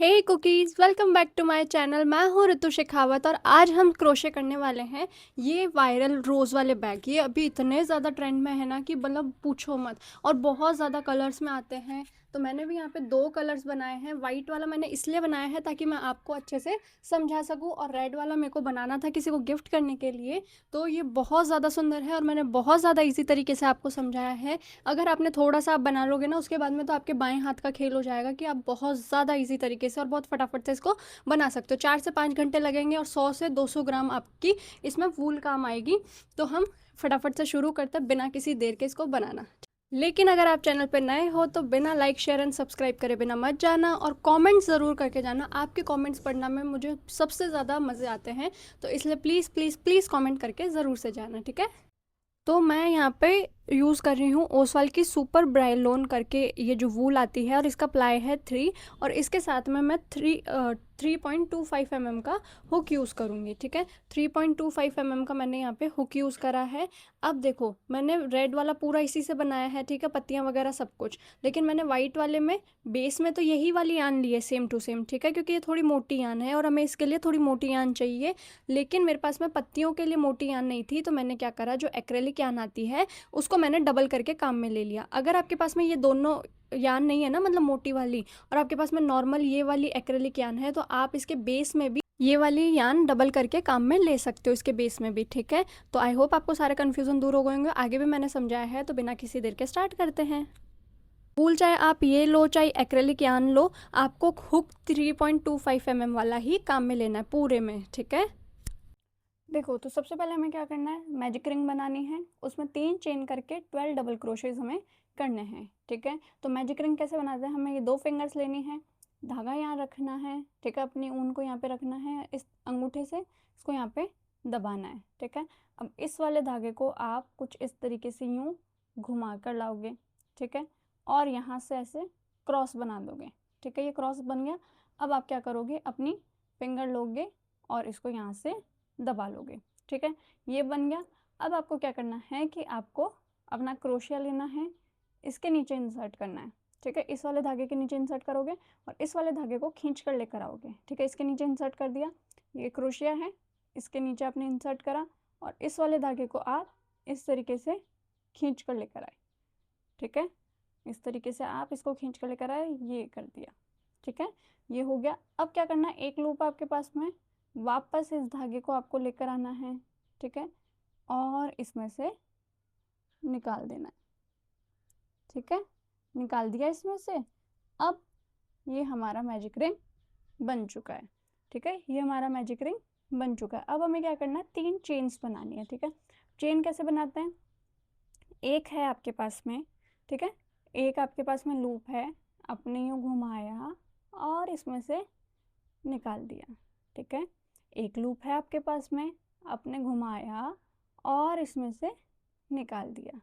Hey cookies, welcome back to my channel. मैं हूँ ऋतु शेखावत और आज हम क्रोशे करने वाले हैं ये वायरल रोज़ वाले बैग। ये अभी इतने ज़्यादा ट्रेंड में है ना कि मतलब पूछो मत, और बहुत ज़्यादा कलर्स में आते हैं। तो मैंने भी यहाँ पे 2 कलर्स बनाए हैं। वाइट वाला मैंने इसलिए बनाया है ताकि मैं आपको अच्छे से समझा सकूँ, और रेड वाला मेरे को बनाना था किसी को गिफ्ट करने के लिए। तो ये बहुत ज़्यादा सुंदर है और मैंने बहुत ज़्यादा ईजी तरीके से आपको समझाया है। अगर आपने थोड़ा-सा आप बना लोगे ना, उसके बाद में तो आपके बाएँ हाथ का खेल हो जाएगा कि आप बहुत ज़्यादा ईज़ी तरीके से और बहुत फटाफट से इसको बना सकते हो। 4 से 5 घंटे लगेंगे और 100 से 200 ग्राम आपकी इसमें वूल काम आएगी। तो हम फटाफट से शुरू करते हैं बिना किसी देर के इसको बनाना। लेकिन अगर आप चैनल पे नए हो तो बिना लाइक, शेयर एंड सब्सक्राइब करे बिना मत जाना, और कमेंट्स ज़रूर करके जाना। आपके कमेंट्स पढ़ना में मुझे सबसे ज़्यादा मज़े आते हैं, तो इसलिए प्लीज़ प्लीज़ प्लीज़ कमेंट करके ज़रूर से जाना, ठीक है? तो मैं यहाँ पे यूज़ कर रही हूँ ओसवाल की सुपर ब्राइलोन करके ये जो वूल आती है, और इसका प्लाई है 3, और इसके साथ में मैं 3.25 mm का हुक यूज़ करूँगी, ठीक है। 3.25 mm का मैंने यहाँ पे हुक यूज़ करा है। अब देखो, मैंने रेड वाला पूरा इसी से बनाया है, ठीक है, पत्तियाँ वगैरह सब कुछ। लेकिन मैंने वाइट वाले में बेस में तो यही वाली यान ली है, सेम टू सेम, ठीक है, क्योंकि ये थोड़ी मोटी यान है और हमें इसके लिए थोड़ी मोटी यान चाहिए। लेकिन मेरे पास में पत्तियों के लिए मोटी यान नहीं थी, तो मैंने क्या करा, जो एक्रेलिक यान आती है उसको मैंने डबल करके काम में ले लिया। अगर आपके पास में ये दोनों यान नहीं है ना, मतलब मोटी वाली, और आपके पास में नॉर्मल ये वाली एक्रेलिक यान है, तो आप इसके बेस में भी ये वाली यान डबल करके काम में ले सकते हो, इसके बेस में भी, ठीक है। तो आई होप आपको सारे कन्फ्यूज़न दूर हो गए होंगे। आगे भी मैंने समझाया है, तो बिना किसी देर के स्टार्ट करते हैं। वूल चाहे आप ये लो चाहे एक्रेलिक यान लो, आपको हुक 3.25 mm वाला ही काम में लेना है पूरे में, ठीक है। देखो, तो सबसे पहले हमें क्या करना है, मैजिक रिंग बनानी है। उसमें 3 चेन करके 12 डबल क्रोशेज हमें करने हैं, ठीक है। तो मैजिक रिंग कैसे बनाते हैं, हमें ये 2 फिंगर्स लेनी है, धागा यहाँ रखना है, ठीक है, अपनी ऊन को यहाँ पे रखना है, इस अंगूठे से इसको यहाँ पे दबाना है, ठीक है। अब इस वाले धागे को आप कुछ इस तरीके से यूँ घुमा कर लाओगे, ठीक है, और यहाँ से ऐसे क्रॉस बना दोगे, ठीक है। ये क्रॉस बन गया। अब आप क्या करोगे, अपनी फिंगर लोगे और इसको यहाँ से दबा लोगे, ठीक है, ये बन गया। अब आपको क्या करना है कि आपको अपना क्रोशिया लेना है, इसके नीचे इंसर्ट करना है, ठीक है। इस वाले धागे के नीचे इंसर्ट करोगे और इस वाले धागे को खींच कर लेकर आओगे, ठीक है। इसके नीचे इंसर्ट कर दिया, ये क्रोशिया है, इसके नीचे आपने इंसर्ट करा, और इस वाले धागे को आप इस तरीके से खींच कर लेकर आए, ठीक है। इस तरीके से आप इसको खींच कर लेकर आए, ये कर दिया, ठीक है, ये हो गया। अब क्या करना है, एक लूप आपके पास में, वापस इस धागे को आपको लेकर आना है, ठीक है, और इसमें से निकाल देना है, ठीक है। निकाल दिया इसमें से। अब ये हमारा मैजिक रिंग बन चुका है, ठीक है, ये हमारा मैजिक रिंग बन चुका है। अब हमें क्या करना है, 3 चेन्स बनानी है, ठीक है। चेन कैसे बनाते हैं, एक है आपके पास में, ठीक है, एक आपके पास में लूप है, आपने यूँ घुमाया और इसमें से निकाल दिया, ठीक है। एक लूप है आपके पास में, आपने घुमाया और इसमें से निकाल दिया।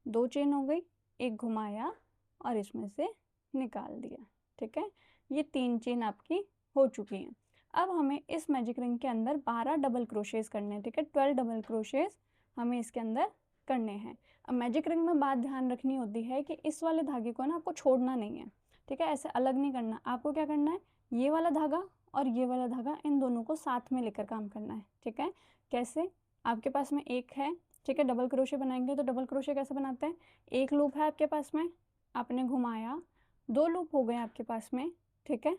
2 चेन हो गई, एक घुमाया और इसमें से निकाल दिया, ठीक है। ये 3 चेन आपकी हो चुकी हैं। अब हमें इस मैजिक रिंग के अंदर 12 डबल क्रोशेज करने हैं, ठीक है, 12 डबल क्रोशेज हमें इसके अंदर करने हैं। अब मैजिक रिंग में बात ध्यान रखनी होती है कि इस वाले धागे को ना आपको छोड़ना नहीं है, ठीक है, ऐसे अलग नहीं करना। आपको क्या करना है, ये वाला धागा और ये वाला धागा, इन दोनों को साथ में लेकर काम करना है, ठीक है। कैसे, आपके पास में एक है, ठीक है, डबल क्रोशे बनाएंगे तो डबल क्रोशे कैसे बनाते हैं, एक लूप है आपके पास में, आपने घुमाया, 2 लूप हो गए आपके पास में, ठीक है।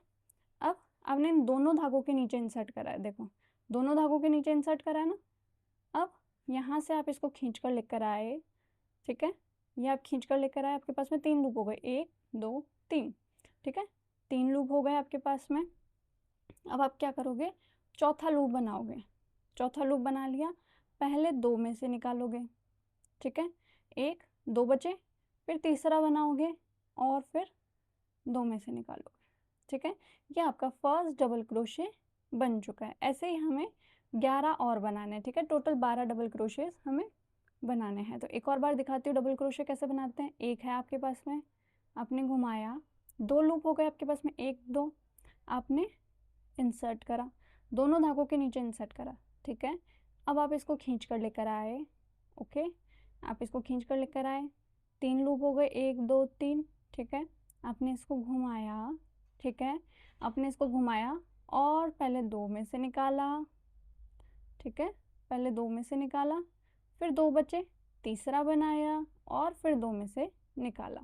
अब आपने इन दोनों धागों के नीचे इंसर्ट करा है, देखो दोनों धागों के नीचे इंसर्ट करा है ना। अब यहाँ से आप इसको खींच कर लेकर आए, ठीक है, ये आप खींच कर लेकर आए, आपके पास में 3 लूप हो गए, 1 2 3, ठीक है, 3 लूप हो गए आपके पास में। अब आप क्या करोगे, चौथा लूप बनाओगे। चौथा लूप बना लिया, पहले 2 में से निकालोगे, ठीक है, 1 2 बचे, फिर तीसरा बनाओगे और फिर 2 में से निकालोगे, ठीक है। ये आपका फर्स्ट डबल क्रोशे बन चुका है। ऐसे ही हमें 11 और बनाने हैं, ठीक है, टोटल 12 डबल क्रोशेज हमें बनाने हैं। तो एक और बार दिखाती हूँ डबल क्रोशे कैसे बनाते हैं। एक है आपके पास में, आपने घुमाया, 2 लूप हो गए आपके पास में, 1 2, आपने इंसर्ट करा, दोनों धागों के नीचे इंसर्ट करा, ठीक है। अब आप इसको खींच कर लेकर आए, ओके, आप इसको खींच कर लेकर आए, 3 लूप हो गए, 1 2 3, ठीक है, आपने इसको घुमाया, ठीक है, आपने इसको घुमाया और पहले 2 में से निकाला, ठीक है, पहले 2 में से निकाला, फिर 2 बचे, तीसरा बनाया और फिर 2 में से निकाला,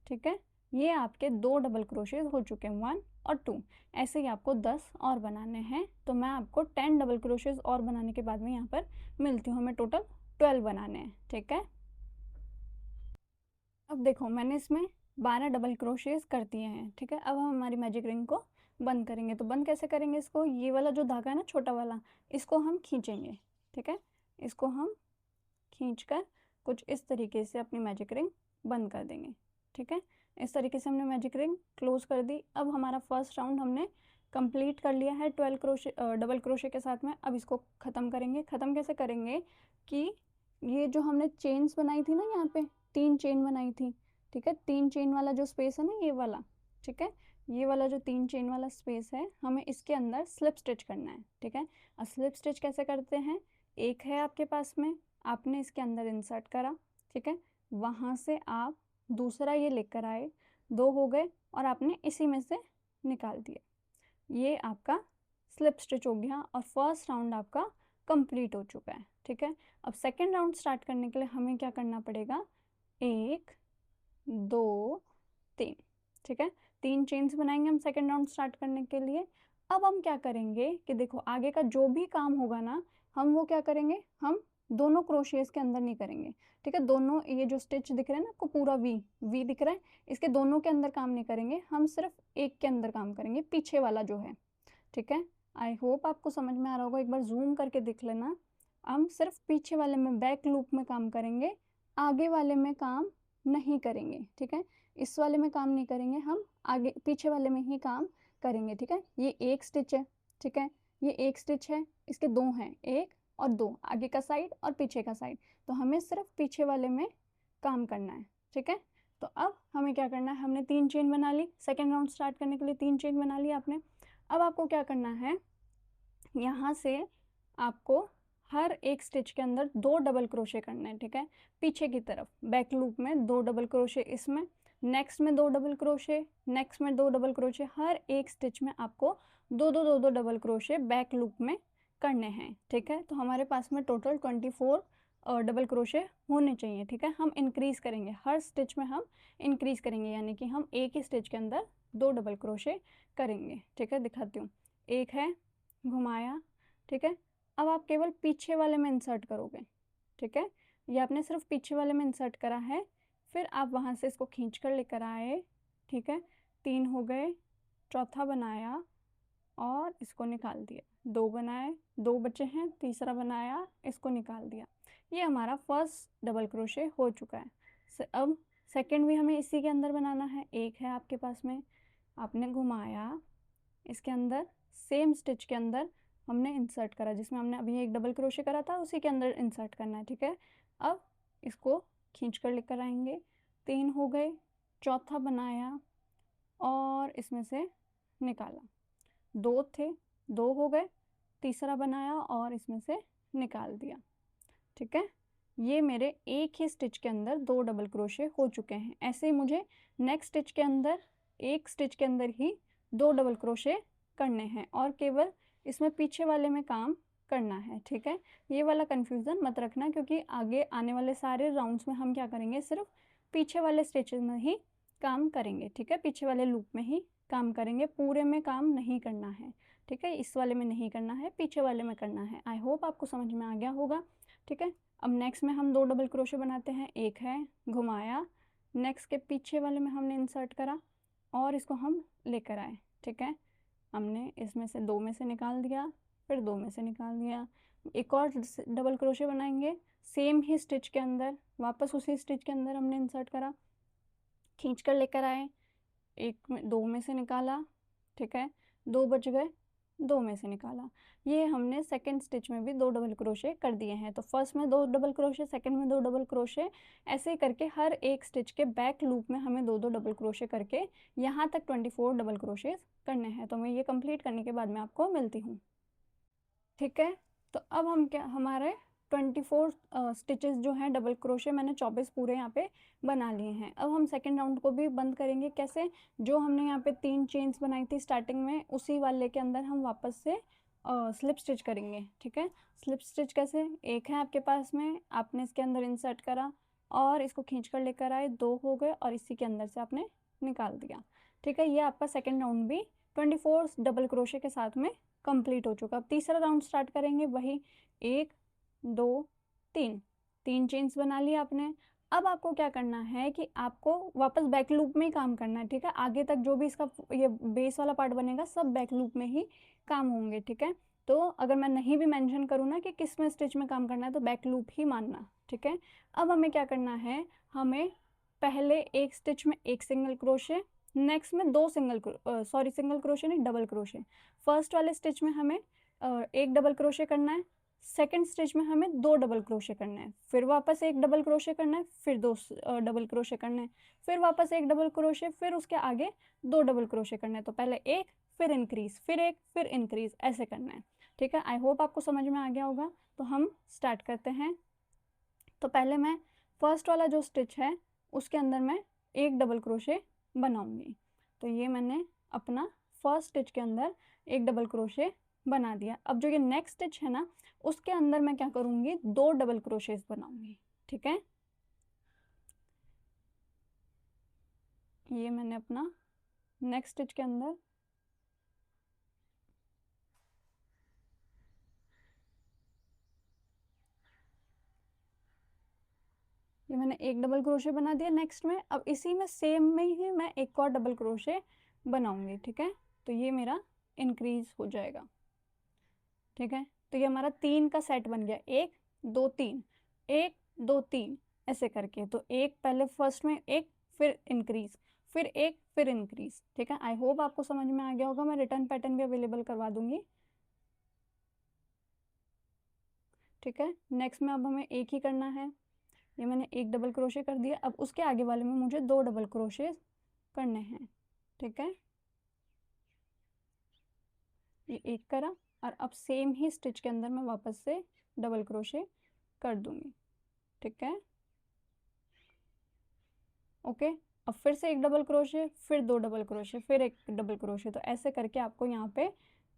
ठीक है। ये आपके 2 डबल क्रोशेज हो चुके हैं, 1 और 2। ऐसे ही आपको 10 और बनाने हैं। तो मैं आपको 10 डबल क्रोशेज और बनाने के बाद में यहाँ पर मिलती हूँ। हमें टोटल 12 बनाने हैं, ठीक है। अब देखो मैंने इसमें 12 डबल क्रोशेज कर दिए हैं, ठीक है। अब हम हमारी मैजिक रिंग को बंद करेंगे। तो बंद कैसे करेंगे इसको, ये वाला जो धागा है ना छोटा वाला, इसको हम खींचेंगे, ठीक है। इसको हम खींचकर कुछ इस तरीके से अपनी मैजिक रिंग बंद कर देंगे, ठीक है। इस तरीके से हमने मैजिक रिंग क्लोज कर दी। अब हमारा फर्स्ट राउंड हमने कंप्लीट कर लिया है 12 क्रोशे डबल क्रोशे के साथ में। अब इसको ख़त्म करेंगे। ख़त्म कैसे करेंगे कि ये जो हमने चेन्स बनाई थी ना, यहाँ पे 3 चेन बनाई थी, ठीक है। 3 चेन वाला जो स्पेस है ना, ये वाला, ठीक है, ये वाला जो 3 चेन वाला स्पेस है, हमें इसके अंदर स्लिप स्टिच करना है, ठीक है। अब स्लिप स्टिच कैसे करते हैं, एक है आपके पास में, आपने इसके अंदर इंसर्ट करा, ठीक है, वहाँ से आप दूसरा ये लेकर आए, 2 हो गए और आपने इसी में से निकाल दिया। ये आपका स्लिप स्टिच हो गया और फर्स्ट राउंड आपका कंप्लीट हो चुका है, ठीक है। अब सेकेंड राउंड स्टार्ट करने के लिए हमें क्या करना पड़ेगा, 1 2 3, ठीक है, 3 चेन्स बनाएंगे हम सेकेंड राउंड स्टार्ट करने के लिए। अब हम क्या करेंगे कि देखो आगे का जो भी काम होगा ना, हम वो क्या करेंगे, हम दोनों क्रोशियस के अंदर नहीं करेंगे, ठीक है। दोनों ये जो स्टिच दिख रहे हैं ना आपको, पूरा वी दिख रहा है, इसके दोनों के अंदर काम नहीं करेंगे, हम सिर्फ एक के अंदर काम करेंगे, पीछे वाला जो है, ठीक है। आई होप आपको समझ में आ रहा होगा, एक बार जूम करके देख लेना। हम सिर्फ पीछे वाले में बैक लूप में काम करेंगे, आगे वाले में काम नहीं करेंगे, ठीक है। इस वाले में काम नहीं करेंगे, हम आगे पीछे वाले में ही काम करेंगे, ठीक है। ये एक स्टिच है, ठीक है, ये एक स्टिच है, इसके 2 हैं, 1 और 2, आगे का साइड और पीछे का साइड। तो हमें सिर्फ पीछे वाले में काम करना है, ठीक है। तो अब हमें क्या करना है, हमने 3 चेन बना ली, सेकेंड राउंड स्टार्ट करने के लिए 3 चेन बना ली आपने। अब आपको क्या करना है, यहाँ से आपको हर एक स्टिच के अंदर 2 डबल क्रोशे करना है, ठीक है। पीछे की तरफ बैक लूप में 2 डबल क्रोशे, इसमें नेक्स्ट में 2 डबल क्रोशे, नेक्स्ट में 2 डबल क्रोशे, हर एक स्टिच में आपको 2 डबल क्रोशे बैक लूप में करने हैं, ठीक है। तो हमारे पास में टोटल 24 डबल क्रोशे होने चाहिए, ठीक है। हम इंक्रीज़ करेंगे, हर स्टिच में हम इंक्रीज़ करेंगे, यानी कि हम एक ही स्टिच के अंदर 2 डबल क्रोशे करेंगे, ठीक है। दिखाती हूँ, एक है, घुमाया, ठीक है। अब आप केवल पीछे वाले में इंसर्ट करोगे, ठीक है। ये आपने सिर्फ पीछे वाले में इंसर्ट करा है, फिर आप वहाँ से इसको खींच कर लेकर आए, ठीक है, 3 हो गए, चौथा बनाया और इसको निकाल दिया, 2 बनाए, 2 बचे हैं, तीसरा बनाया, इसको निकाल दिया। ये हमारा फर्स्ट डबल क्रोशे हो चुका है। अब सेकंड भी हमें इसी के अंदर बनाना है, एक है आपके पास में, आपने घुमाया, इसके अंदर सेम स्टिच के अंदर हमने इंसर्ट करा, जिसमें हमने अभी एक डबल क्रोशे करा था उसी के अंदर इंसर्ट करना है, ठीक है। अब इसको खींच कर लेकर आएंगे, 3 हो गए, चौथा बनाया और इसमें से निकाला, 2 थे, 2 हो गए, तीसरा बनाया और इसमें से निकाल दिया, ठीक है। ये मेरे एक ही स्टिच के अंदर 2 डबल क्रोशे हो चुके हैं। ऐसे ही मुझे नेक्स्ट स्टिच के अंदर, एक स्टिच के अंदर ही 2 डबल क्रोशे करने हैं और केवल इसमें पीछे वाले में काम करना है, ठीक है। ये वाला कन्फ्यूज़न मत रखना, क्योंकि आगे आने वाले सारे राउंड्स में हम क्या करेंगे, सिर्फ पीछे वाले स्टिचेस में ही काम करेंगे, ठीक है। पीछे वाले लूप में ही काम करेंगे, पूरे में काम नहीं करना है, ठीक है। इस वाले में नहीं करना है, पीछे वाले में करना है। आई होप आपको समझ में आ गया होगा, ठीक है। अब नेक्स्ट में हम 2 डबल क्रोशे बनाते हैं, एक है, घुमाया, नेक्स्ट के पीछे वाले में हमने इंसर्ट करा और इसको हम लेकर आए, ठीक है। हमने इसमें से 2 में से निकाल दिया, फिर 2 में से निकाल दिया, एक और डबल क्रोशे बनाएंगे सेम ही स्टिच के अंदर, वापस उसी स्टिच के अंदर हमने इंसर्ट करा, खींच कर लेकर आए, 2 में से निकाला, ठीक है, 2 बच गए, 2 में से निकाला। ये हमने सेकंड स्टिच में भी 2 डबल क्रोशे कर दिए हैं। तो फर्स्ट में 2 डबल क्रोशे, सेकंड में 2 डबल क्रोशे, ऐसे ही करके हर एक स्टिच के बैक लूप में हमें 2 डबल क्रोशे करके यहाँ तक 24 डबल क्रोशे करने हैं। तो मैं ये कंप्लीट करने के बाद में आपको मिलती हूँ, ठीक है। तो अब हम क्या, हमारे 24 स्टिचेस जो हैं डबल क्रोशे मैंने 24 पूरे यहाँ पे बना लिए हैं। अब हम सेकंड राउंड को भी बंद करेंगे। कैसे? जो हमने यहाँ पे 3 चेन्स बनाई थी स्टार्टिंग में, उसी वाले के अंदर हम वापस से स्लिप स्टिच करेंगे। ठीक है, स्लिप स्टिच कैसे? एक है आपके पास में, आपने इसके अंदर इंसर्ट करा और इसको खींच कर लेकर आए, 2 हो गए और इसी के अंदर से आपने निकाल दिया। ठीक है, ये आपका सेकेंड राउंड भी 24 डबल क्रोशे के साथ में कंप्लीट हो चुका। अब तीसरा राउंड स्टार्ट करेंगे। वही 1 2 3 3 चेन्स बना लिया आपने। अब आपको क्या करना है कि आपको वापस बैक लूप में ही काम करना है। ठीक है, आगे तक जो भी इसका ये बेस वाला पार्ट बनेगा सब बैक लूप में ही काम होंगे। ठीक है, तो अगर मैं नहीं भी मेंशन करूँ ना कि किस में स्टिच में काम करना है तो बैक लूप ही मानना। ठीक है, अब हमें क्या करना है, हमें पहले एक स्टिच में एक सिंगल क्रोशे, नेक्स्ट में 2 सिंगल क्रोशे नहीं, डबल क्रोशे। फर्स्ट वाले स्टिच में हमें एक डबल क्रोशे करना है, सेकंड स्टिच में हमें 2 डबल क्रोशे करना है, फिर वापस एक डबल क्रोशे करना है, फिर 2 डबल क्रोशे करना है, फिर वापस एक डबल क्रोशे, फिर उसके आगे 2 डबल क्रोशे करना है। तो पहले एक, फिर इंक्रीज, फिर एक, फिर इंक्रीज, ऐसे करना है। ठीक है, आई होप आपको समझ में आ गया होगा। तो हम स्टार्ट करते हैं। तो पहले मैं फर्स्ट वाला जो स्टिच है उसके अंदर मैं एक डबल क्रोशे बनाऊंगी। तो ये मैंने अपना फर्स्ट स्टिच के अंदर एक डबल क्रोशे बना दिया। अब जो ये नेक्स्ट स्टिच है ना, उसके अंदर मैं क्या करूँगी, 2 डबल क्रोशेस बनाऊंगी। ठीक है, ये मैंने अपना नेक्स्ट स्टिच के अंदर ये मैंने एक डबल क्रोशे बना दिया नेक्स्ट में। अब इसी में सेम में ही मैं एक और डबल क्रोशे बनाऊंगी। ठीक है, तो ये मेरा इंक्रीज हो जाएगा। ठीक है, तो ये हमारा 3 का सेट बन गया, 1 2 3, 1 2 3 ऐसे करके। तो एक पहले फर्स्ट में एक, फिर इंक्रीज, फिर एक, फिर इंक्रीज। ठीक है, आई होप आपको समझ में आ गया होगा। मैं रिटर्न पैटर्न भी अवेलेबल करवा दूंगी। ठीक है, नेक्स्ट में अब हमें एक ही करना है। ये मैंने एक डबल क्रोशे कर दिया। अब उसके आगे वाले में मुझे 2 डबल क्रोशे करने हैं। ठीक है, ये एक करा और अब सेम ही स्टिच के अंदर मैं वापस से डबल क्रोशे कर दूंगी। ठीक है, ओके। अब फिर से एक डबल क्रोशे, फिर 2 डबल क्रोशे, फिर एक डबल क्रोशे। तो ऐसे करके आपको यहाँ पे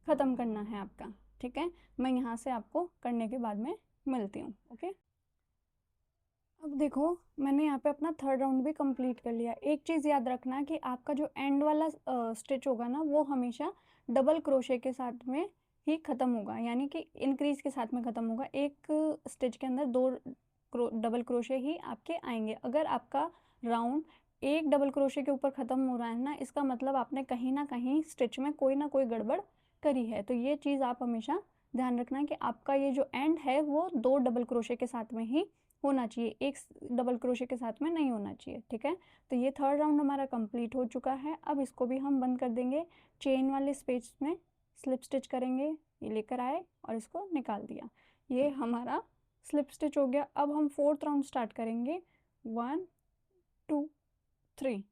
ख़त्म करना है आपका। ठीक है, मैं यहाँ से आपको करने के बाद में मिलती हूँ। ओके, अब देखो मैंने यहाँ पे अपना थर्ड राउंड भी कंप्लीट कर लिया। एक चीज़ याद रखना कि आपका जो एंड वाला स्टिच होगा ना, वो हमेशा डबल क्रोशे के साथ में ही ख़त्म होगा, यानी कि इंक्रीज के साथ में ख़त्म होगा। एक स्टिच के अंदर 2 डबल क्रोशे ही आपके आएंगे। अगर आपका राउंड एक डबल क्रोशे के ऊपर ख़त्म हो रहा है ना, इसका मतलब आपने कहीं ना कहीं स्टिच में कोई ना कोई गड़बड़ करी है। तो ये चीज़ आप हमेशा ध्यान रखना कि आपका ये जो एंड है वो 2 डबल क्रोशे के साथ में ही होना चाहिए, एक डबल क्रोशे के साथ में नहीं होना चाहिए। ठीक है, तो ये थर्ड राउंड हमारा कंप्लीट हो चुका है। अब इसको भी हम बंद कर देंगे। चेन वाले स्पेस में स्लिप स्टिच करेंगे, ये लेकर आए और इसको निकाल दिया। ये हमारा स्लिप स्टिच हो गया। अब हम फोर्थ राउंड स्टार्ट करेंगे। 1 2 3।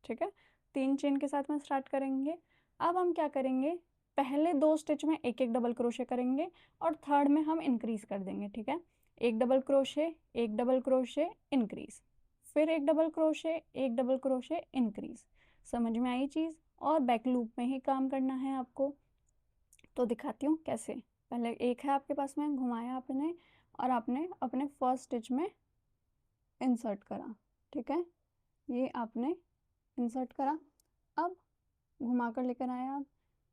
ठीक है, 3 चेन के साथ में स्टार्ट करेंगे। अब हम क्या करेंगे, पहले 2 स्टिच में एक एक डबल क्रोशे करेंगे और थर्ड में हम इंक्रीज कर देंगे। ठीक है, एक डबल क्रोशे, एक डबल क्रोशे, इंक्रीज, फिर एक डबल क्रोशे, एक डबल क्रोशे, इंक्रीज। समझ में आई चीज़? और बैक लूप में ही काम करना है आपको। तो दिखाती हूँ कैसे। पहले एक है आपके पास में, घुमाया आपने और आपने अपने फर्स्ट स्टिच में इंसर्ट करा। ठीक है, ये आपने इंसर्ट करा। अब घुमा कर लेकर आए आप,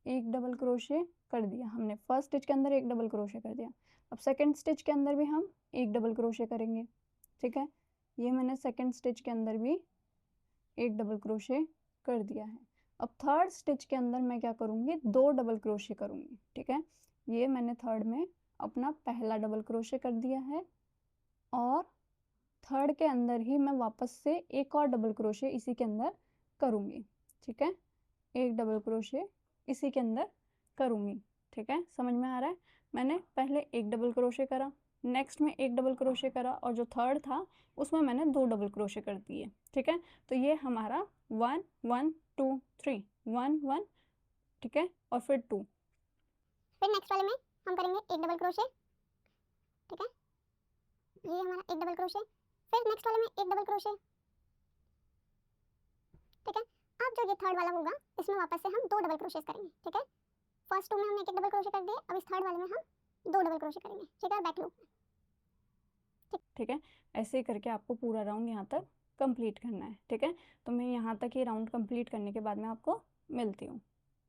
एक डबल क्रोशे कर दिया हमने फर्स्ट स्टिच के अंदर, एक डबल क्रोशे कर दिया। अब सेकंड स्टिच के अंदर भी हम एक डबल क्रोशे करेंगे। ठीक है, ये मैंने सेकंड स्टिच के अंदर भी एक डबल क्रोशे कर दिया है। अब थर्ड स्टिच के अंदर मैं क्या करूँगी, 2 डबल क्रोशे करूँगी। ठीक है, ये मैंने थर्ड में अपना पहला डबल क्रोशे कर दिया है और थर्ड के अंदर ही मैं वापस से एक और डबल क्रोशे इसी के अंदर करूँगी। ठीक है, एक डबल क्रोशे इसी के अंदर करूँगी। ठीक है, समझ में आ रहा है? मैंने पहले एक डबल क्रोशे करा, नेक्स्ट में एक डबल क्रोशे करा और जो थर्ड था उसमें मैंने 2 डबल क्रोशे कर दिए। ठीक है, तो ये हमारा 1 1 2 3, 1 1। ठीक है, और फिर 2। फिर नेक्स्ट वाले में हम करेंगे एक डबल क्रोशे। ठीक है, ये हमारा एक डबल क्रोशे, फिर नेक्स्ट वाले में एक डबल क्रोशे, ठीक है। अब जो ये थर्ड वाला होगा इसमें वापस से हम 2 डबल क्रोशेस करेंगे, ठीक है। फर्स्ट 2 में हमने एक डबल क्रोशे कर दिए, अब इस थर्ड वाले में हम 2 डबल क्रोशे करेंगे, ठीक है, बैक लूप में। ठीक है, ऐसे ही करके आपको पूरा राउंड यहाँ तक कंप्लीट करना है। ठीक है, तो मैं यहाँ तक ये राउंड कंप्लीट करने के बाद मैं आपको मिलती हूँ।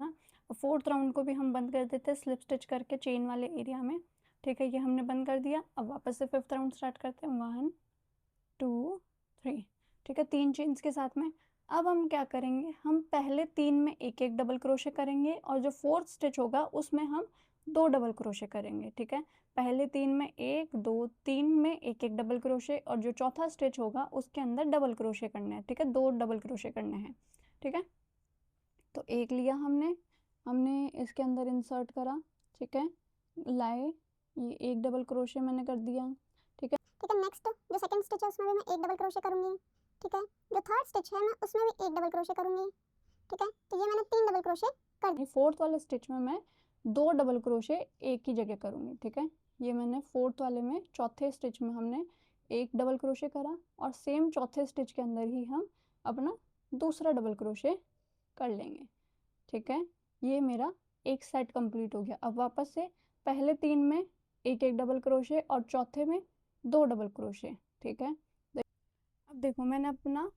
हाँ, फोर्थ राउंड को भी हम बंद कर देते हैं स्लिप स्टिच करके चेन वाले एरिया में। ठीक है, ये हमने बंद कर दिया। अब वापस से फिफ्थ राउंड स्टार्ट करते हैं। 1 2 3। ठीक है, 3 चेन्स के साथ में। अब हम क्या करेंगे, हम पहले 3 में एक एक डबल क्रोशे करेंगे और जो फोर्थ स्टिच होगा उसमें हम 2 डबल क्रोशे करेंगे। ठीक है, पहले 3 में 1 2 3 में एक एक डबल क्रोशे और जो चौथा स्टिच होगा उसके अंदर डबल क्रोशे करने हैं। ठीक है, 2 डबल क्रोशे करने हैं। ठीक है, तो एक लिया हमने हमने इसके अंदर इंसर्ट करा। ठीक है, लाए, ये एक डबल क्रोशे मैंने कर दिया। ठीक है, नेक्स्ट जो सेकंड स्टिच है उसमें भी मैं एक डबल क्रोशे करूंगी, ठीक है। जो थर्ड स्टिच है मैं उसमें भी एक डबल क्रोशे करूंगी, ठीक है। तो ये मैंने 3 डबल क्रोशे कर दिए। फोर्थ वाले स्टिच में मैं 2 डबल क्रोशे एक ही जगह करूँगी। ठीक है, ये मैंने फोर्थ वाले में चौथे स्टिच में हमने एक डबल क्रोशे करा और सेम चौथे स्टिच के अंदर ही हम अपना दूसरा डबल क्रोशे कर लेंगे। ठीक है, ये मेरा एक सेट कंप्लीट हो गया। अब वापस से पहले 3 में एक एक डबल क्रोशे और चौथे में 2 डबल क्रोशे। ठीक है, अब देखो मैंने अपना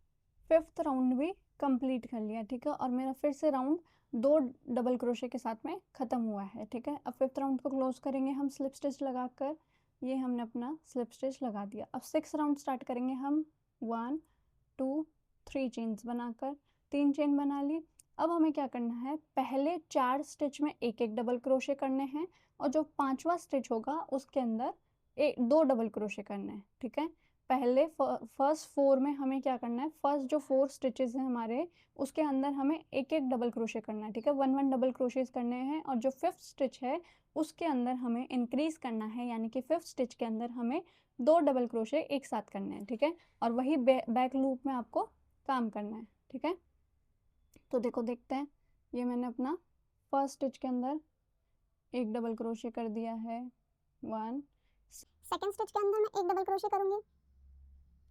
फिफ्थ राउंड भी कंप्लीट कर लिया। ठीक है, और मेरा फिर से राउंड 2 डबल क्रोशे के साथ में ख़त्म हुआ है। ठीक है, अब फिफ्थ राउंड को क्लोज करेंगे हम स्लिप स्टिच लगाकर। ये हमने अपना स्लिप स्टिच लगा दिया। अब सिक्स राउंड स्टार्ट करेंगे हम 1 2 3 चेन्स बनाकर। 3 चेन बना ली। अब हमें क्या करना है, पहले 4 स्टिच में एक एक डबल क्रोशे करने हैं और जो 5वां स्टिच होगा उसके अंदर 2 डबल क्रोशे करने हैं। ठीक है, पहले फर्स्ट 4 में हमें क्या करना है, फर्स्ट जो 4 स्टिचेस हैं हमारे उसके अंदर हमें एक एक डबल क्रोशे करना है। ठीक है, 1 1 डबल क्रोशेस करने हैं और जो फिफ्थ स्टिच है उसके अंदर हमें इंक्रीज करना है, यानी कि फिफ्थ स्टिच के अंदर हमें 2 डबल क्रोशे एक साथ करने हैं। ठीक है, और वही बैक लूप में आपको काम करना है। ठीक है, तो देखो देखते हैं। ये मैंने अपना फर्स्ट स्टिच के अंदर एक डबल क्रोशे कर दिया है, 1। सेकंड स्टिच के अंदर मैं एक डबल क्रोशे करूंगी,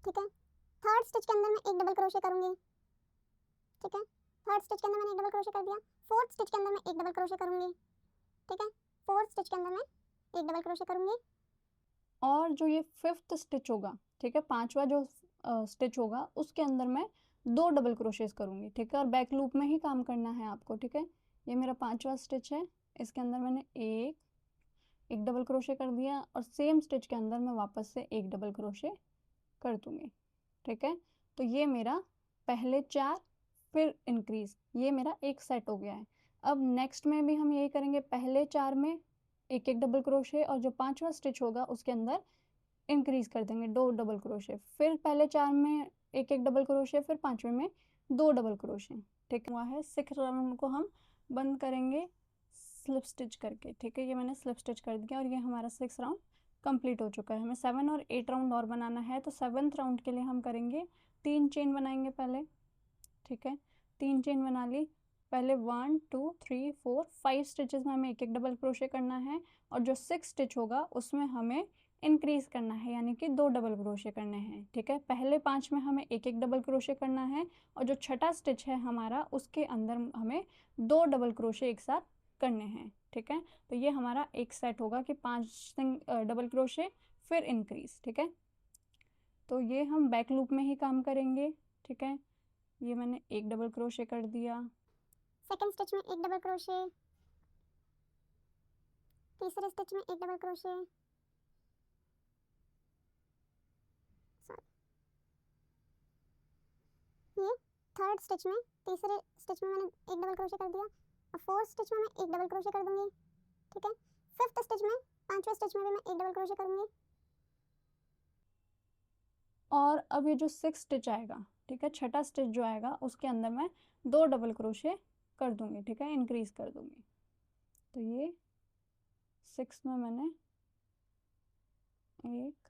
ठीक है। थर्ड स्टिच के अंदर मैं एक डबल क्रोशे करूंगी, ठीक है। थर्ड स्टिच के अंदर मैंने एक डबल क्रोशे कर दिया। फोर्थ स्टिच के अंदर मैं एक डबल क्रोशे करूंगी, ठीक है। फोर्थ स्टिच के अंदर मैं एक डबल क्रोशे करूंगी और जो ये फिफ्थ स्टिच होगा, ठीक है, 5वां जो स्टिच होगा उसके अंदर मैं 2 डबल क्रोशेस करूंगी। ठीक है, और बैक लूप में ही काम करना है आपको। ठीक है, ये मेरा 5वां स्टिच है, इसके अंदर मैंने एक डबल क्रोशे कर दिया और सेम स्टिच के अंदर मैं वापस से एक डबल क्रोशे कर दूंगी। ठीक है, तो ये मेरा पहले 4 फिर इंक्रीज, ये मेरा एक सेट हो गया है। अब नेक्स्ट में भी हम यही करेंगे, पहले 4 में एक एक डबल क्रोशे और जो 5वां स्टिच होगा उसके अंदर इंक्रीज कर देंगे 2 डबल क्रोशे। फिर पहले 4 में एक एक डबल क्रोशे, फिर 5वें में 2 डबल क्रोशे। ठीक हुआ है। सिक्स राउंड को हम बंद करेंगे स्लिप स्टिच करके। ठीक है, ये मैंने स्लिप स्टिच कर दिया और ये हमारा 6 राउंड कंप्लीट हो चुका है। हमें 7 और 8 राउंड और बनाना है, तो 7th राउंड के लिए हम करेंगे 3 चेन बनाएंगे पहले। ठीक है, 3 चेन बना ली। पहले 1 2 3 4 5 स्टिचेस में हमें एक एक डबल क्रोशे करना है और जो 6 स्टिच होगा उसमें हमें इंक्रीज करना है, यानी कि 2 डबल क्रोशे करने हैं। ठीक है, पहले 5 में हमें एक एक डबल क्रोशे करना है और जो छठा स्टिच है हमारा उसके अंदर हमें 2 डबल क्रोशे एक साथ करने हैं। ठीक है, तो ये हमारा एक सेट होगा कि 5 डबल क्रोशे फिर इंक्रीज। ठीक है, तो ये हम बैक लूप में ही काम करेंगे। ठीक है, ये मैंने एक डबल क्रोशे कर दिया। सेकंड स्टिच में एक डबल क्रोशे, तीसरे स्टिच में एक डबल क्रोशे, ये थर्ड स्टिच में, तीसरे स्टिच में मैंने एक डबल क्रोशे कर दिया और फोर्थ स्टिच में मैं एक डबल क्रोशे कर दूंगी, ठीक है। फिफ्थ स्टिच में, पांचवें स्टिच में भी मैं एक डबल क्रोशे करूंगी। और अब ये जो 6 स्टिच आएगा, ठीक है, छठा स्टिच जो आएगा उसके अंदर मैं 2 डबल क्रोशे कर दूंगी। ठीक है, इंक्रीज कर दूंगी। तो ये 6 में मैंने एक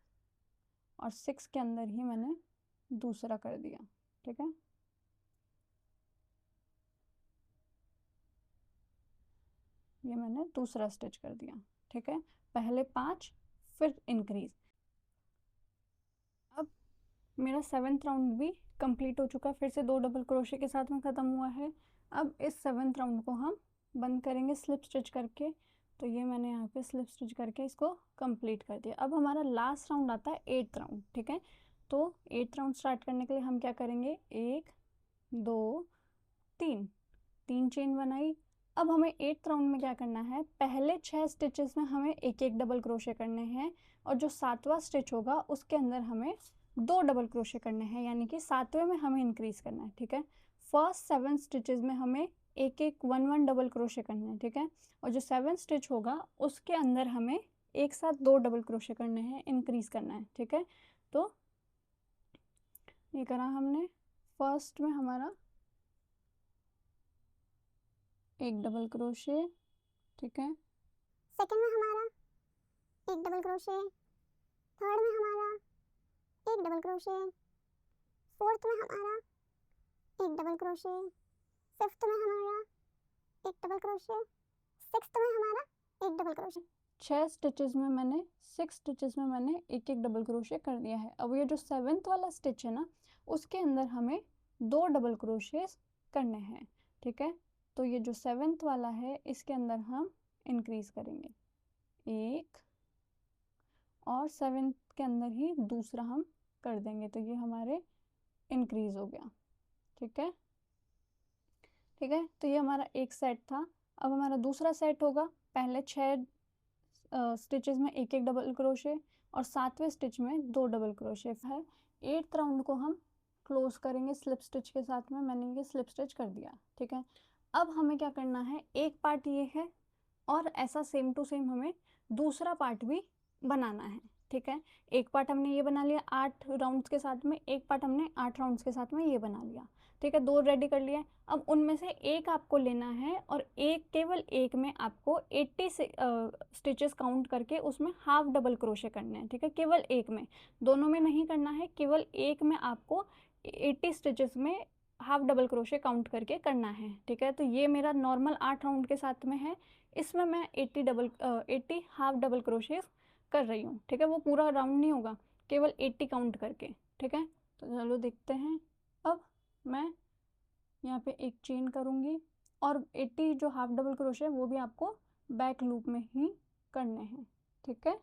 और 6 के अंदर ही मैंने दूसरा कर दिया। ठीक है, ये मैंने दूसरा स्टिच कर दिया। ठीक है, पहले 5 फिर इंक्रीज। मेरा 7th राउंड भी कंप्लीट हो चुका है, फिर से 2 डबल क्रोशे के साथ में ख़त्म हुआ है। अब इस 7th राउंड को हम बंद करेंगे स्लिप स्टिच करके। तो ये मैंने यहाँ पे स्लिप स्टिच करके इसको कंप्लीट कर दिया। अब हमारा लास्ट राउंड आता है 8th राउंड, ठीक है। तो 8th राउंड स्टार्ट करने के लिए हम क्या करेंगे, 1 2 3 चेन बनाई। अब हमें 8th राउंड में क्या करना है, पहले 6 स्टिचेस में हमें एक एक डबल क्रोशे करने हैं, और जो 7वां स्टिच होगा उसके अंदर हमें 2 डबल क्रोशे करने हैं, यानी कि 7वें में हमें इंक्रीज करना है, ठीक है। फर्स्ट 7 स्टिचेस में हमें एक एक 1 डबल क्रोशे करने हैं, ठीक है। और जो 7 स्टिच होगा उसके अंदर हमें एक साथ 2 डबल क्रोशे करने हैं, इंक्रीज करना है, ठीक है। तो ये करा हमने। फर्स्ट में हमारा एक डबल क्रोशे, ठीक है। सेकंड में हमारा एक डबल क्रोशे, थर्ड में हमारा एक डबल क्रोशे, फोर्थ में हमारा एक डबल क्रोशे, फिफ्थ में हमारा एक डबल क्रोशे, सिक्स्थ में हमारा एक डबल क्रोशे। 6 स्टिचेस में मैंने 6 स्टिचेस में मैंने एक एक डबल क्रोशे कर दिया है। अब ये जो 7th वाला स्टिच है ना, उसके अंदर हमें 2 डबल क्रोशेस करने हैं, ठीक है। तो ये जो 7th वाला है इसके अंदर हम इंक्रीज करेंगे 1, और 7th के अंदर ही दूसरा हम कर देंगे, तो ये हमारे इंक्रीज हो गया, ठीक है। ठीक है, तो ये हमारा एक सेट था। अब हमारा दूसरा सेट होगा, पहले 6 स्टिचेस में एक एक डबल क्रोशे, और 7वें स्टिच में 2 डबल क्रोशे है। 8th राउंड को हम क्लोज करेंगे स्लिप स्टिच के साथ में। मैंने ये स्लिप स्टिच कर दिया, ठीक है। अब हमें क्या करना है, एक पार्ट ये है, और ऐसा सेम टू सेम हमें दूसरा पार्ट भी बनाना है, ठीक है। एक पार्ट हमने ये बना लिया 8 राउंड्स के साथ में, एक पार्ट हमने 8 राउंड्स के साथ में ये बना लिया, ठीक है। 2 रेडी कर लिए। अब उनमें से एक आपको लेना है, और केवल एक में आपको 80 स्टिचेस काउंट करके उसमें हाफ डबल क्रोशे करने हैं, ठीक है। केवल एक में, दोनों में नहीं करना है, केवल एक में आपको 80 स्टिचेस में हाफ डबल क्रोशे काउंट करके करना है, ठीक है। तो ये मेरा नॉर्मल 8 राउंड के साथ में है, इसमें मैं 80 हाफ डबल क्रोशे कर रही हूँ, ठीक है। वो पूरा राउंड नहीं होगा, केवल 80 काउंट करके, ठीक है। तो चलो देखते हैं। अब मैं यहाँ पे एक चेन करूँगी, और 80 जो हाफ डबल क्रोशे है वो भी आपको बैक लूप में ही करने हैं, ठीक है।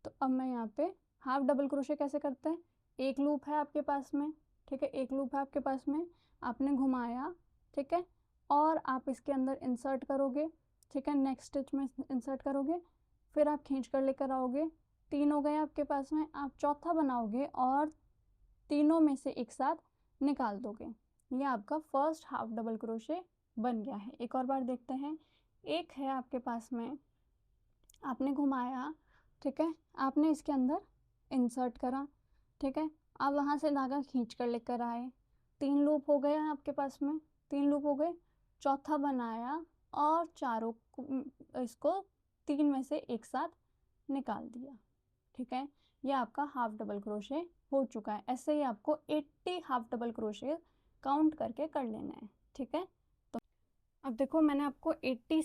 तो अब मैं यहाँ पे हाफ डबल क्रोशे कैसे करते हैं, एक लूप है आपके पास में, ठीक है, एक लूप है आपके पास में, आपने घुमाया, ठीक है, और आप इसके अंदर इंसर्ट करोगे, ठीक है, नेक्स्ट स्टिच में इंसर्ट करोगे, फिर आप खींच कर लेकर आओगे। 3 हो गए आपके पास में, आप चौथा बनाओगे और तीनों में से एक साथ निकाल दोगे। ये आपका फर्स्ट हाफ डबल क्रोशे बन गया है। एक और बार देखते हैं। एक है आपके पास में, आपने घुमाया, ठीक है, आपने इसके अंदर इंसर्ट करा, ठीक है, आप वहाँ से धागा खींच कर लेकर आए, 3 लूप हो गया आपके पास में, 3 लूप हो गए, चौथा बनाया और चारों इसको 3 में से एक साथ निकाल दिया, ठीक है। ये आपका हाफ डबल क्रोशे हो चुका है। ऐसे ही आपको 80 हाफ डबल क्रोशे काउंट करके कर लेना है, ठीक है। तो अब देखो, मैंने आपको 80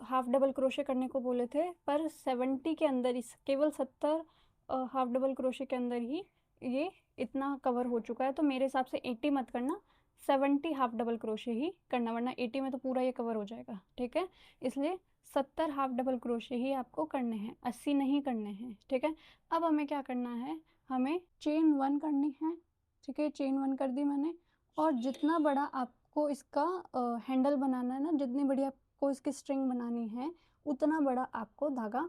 हाफ डबल क्रोशे करने को बोले थे, पर 70 के अंदर इस केवल 70 हाफ डबल क्रोशे के अंदर ही ये इतना कवर हो चुका है। तो मेरे हिसाब से 80 मत करना, 70 हाफ डबल क्रोशे ही करना, वरना 80 में तो पूरा ये कवर हो जाएगा, ठीक है। इसलिए 70 हाफ डबल क्रोशे ही आपको करने हैं, 80 नहीं करने हैं, ठीक है। अब हमें क्या करना है, हमें चेन 1 करनी है, ठीक है। चेन 1 कर दी मैंने, और जितना बड़ा आपको इसका हैंडल बनाना है ना, जितनी बड़ी आपको इसकी स्ट्रिंग बनानी है, उतना बड़ा आपको धागा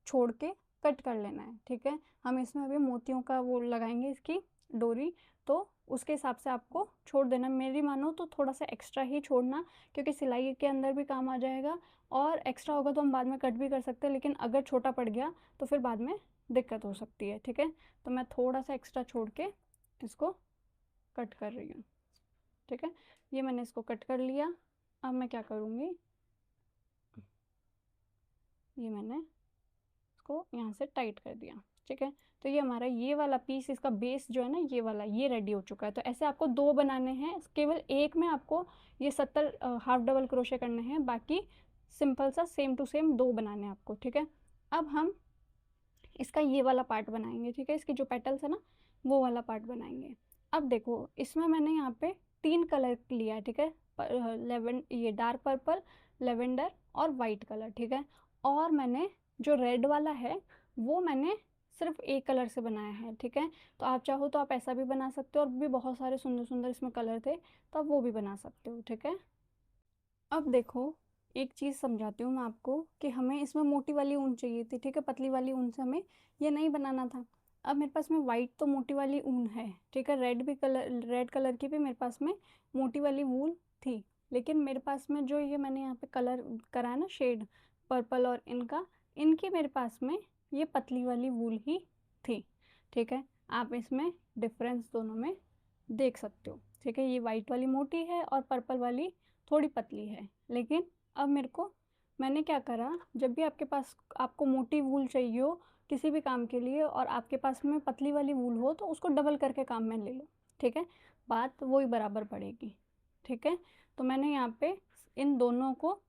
छोड़ के कट कर लेना है, ठीक है। हम इसमें अभी मोतियों का वो लगाएंगे, इसकी डोरी, तो उसके हिसाब से आपको छोड़ देना। मेरी मानो तो थोड़ा सा एक्स्ट्रा ही छोड़ना, क्योंकि सिलाई के अंदर भी काम आ जाएगा, और एक्स्ट्रा होगा तो हम बाद में कट भी कर सकते हैं, लेकिन अगर छोटा पड़ गया तो फिर बाद में दिक्कत हो सकती है, ठीक है। तो मैं थोड़ा सा एक्स्ट्रा छोड़ के इसको कट कर रही हूँ, ठीक है। ये मैंने इसको कट कर लिया। अब मैं क्या करूँगी, ये मैंने इसको यहाँ से टाइट कर दिया, ठीक है। तो ये हमारा ये वाला पीस, इसका बेस जो है ना, ये वाला, ये रेडी हो चुका है। तो ऐसे आपको 2 बनाने हैं, केवल एक में आपको ये 70 हाफ डबल क्रोशे करने हैं, बाकी सिंपल सा सेम टू सेम 2 बनाने हैं आपको, ठीक है। अब हम इसका ये वाला पार्ट बनाएंगे, ठीक है। इसकी जो पेटल्स है ना, वो वाला पार्ट बनाएंगे। अब देखो इसमें मैंने यहाँ पे 3 कलर लिया है, ठीक है, ये डार्क पर्पल, लेवेंडर और वाइट कलर, ठीक है। और मैंने जो रेड वाला है वो मैंने सिर्फ एक कलर से बनाया है, ठीक है। तो आप चाहो तो आप ऐसा भी बना सकते हो, और भी बहुत सारे सुंदर सुंदर इसमें कलर थे, तो आप वो भी बना सकते हो, ठीक है। अब देखो एक चीज़ समझाती हूँ मैं आपको कि हमें इसमें मोटी वाली ऊन चाहिए थी, ठीक है, पतली वाली ऊन से हमें ये नहीं बनाना था। अब मेरे पास में वाइट तो मोटी वाली ऊन है, ठीक है, रेड कलर की भी मेरे पास में मोटी वाली वूल थी, लेकिन मेरे पास में जो ये मैंने यहाँ पे कलर करा है ना, शेड पर्पल और इनकी मेरे पास में ये पतली वाली वूल ही थी, ठीक है। आप इसमें डिफरेंस दोनों में देख सकते हो, ठीक है। ये वाइट वाली मोटी है और पर्पल वाली थोड़ी पतली है। लेकिन अब मैंने क्या करा, जब भी आपके पास आपको मोटी वूल चाहिए हो किसी भी काम के लिए और आपके पास में पतली वाली वूल हो, तो उसको डबल करके काम में ले लो, ठीक है, बात वही बराबर पड़ेगी, ठीक है। तो मैंने यहाँ पे इन दोनों को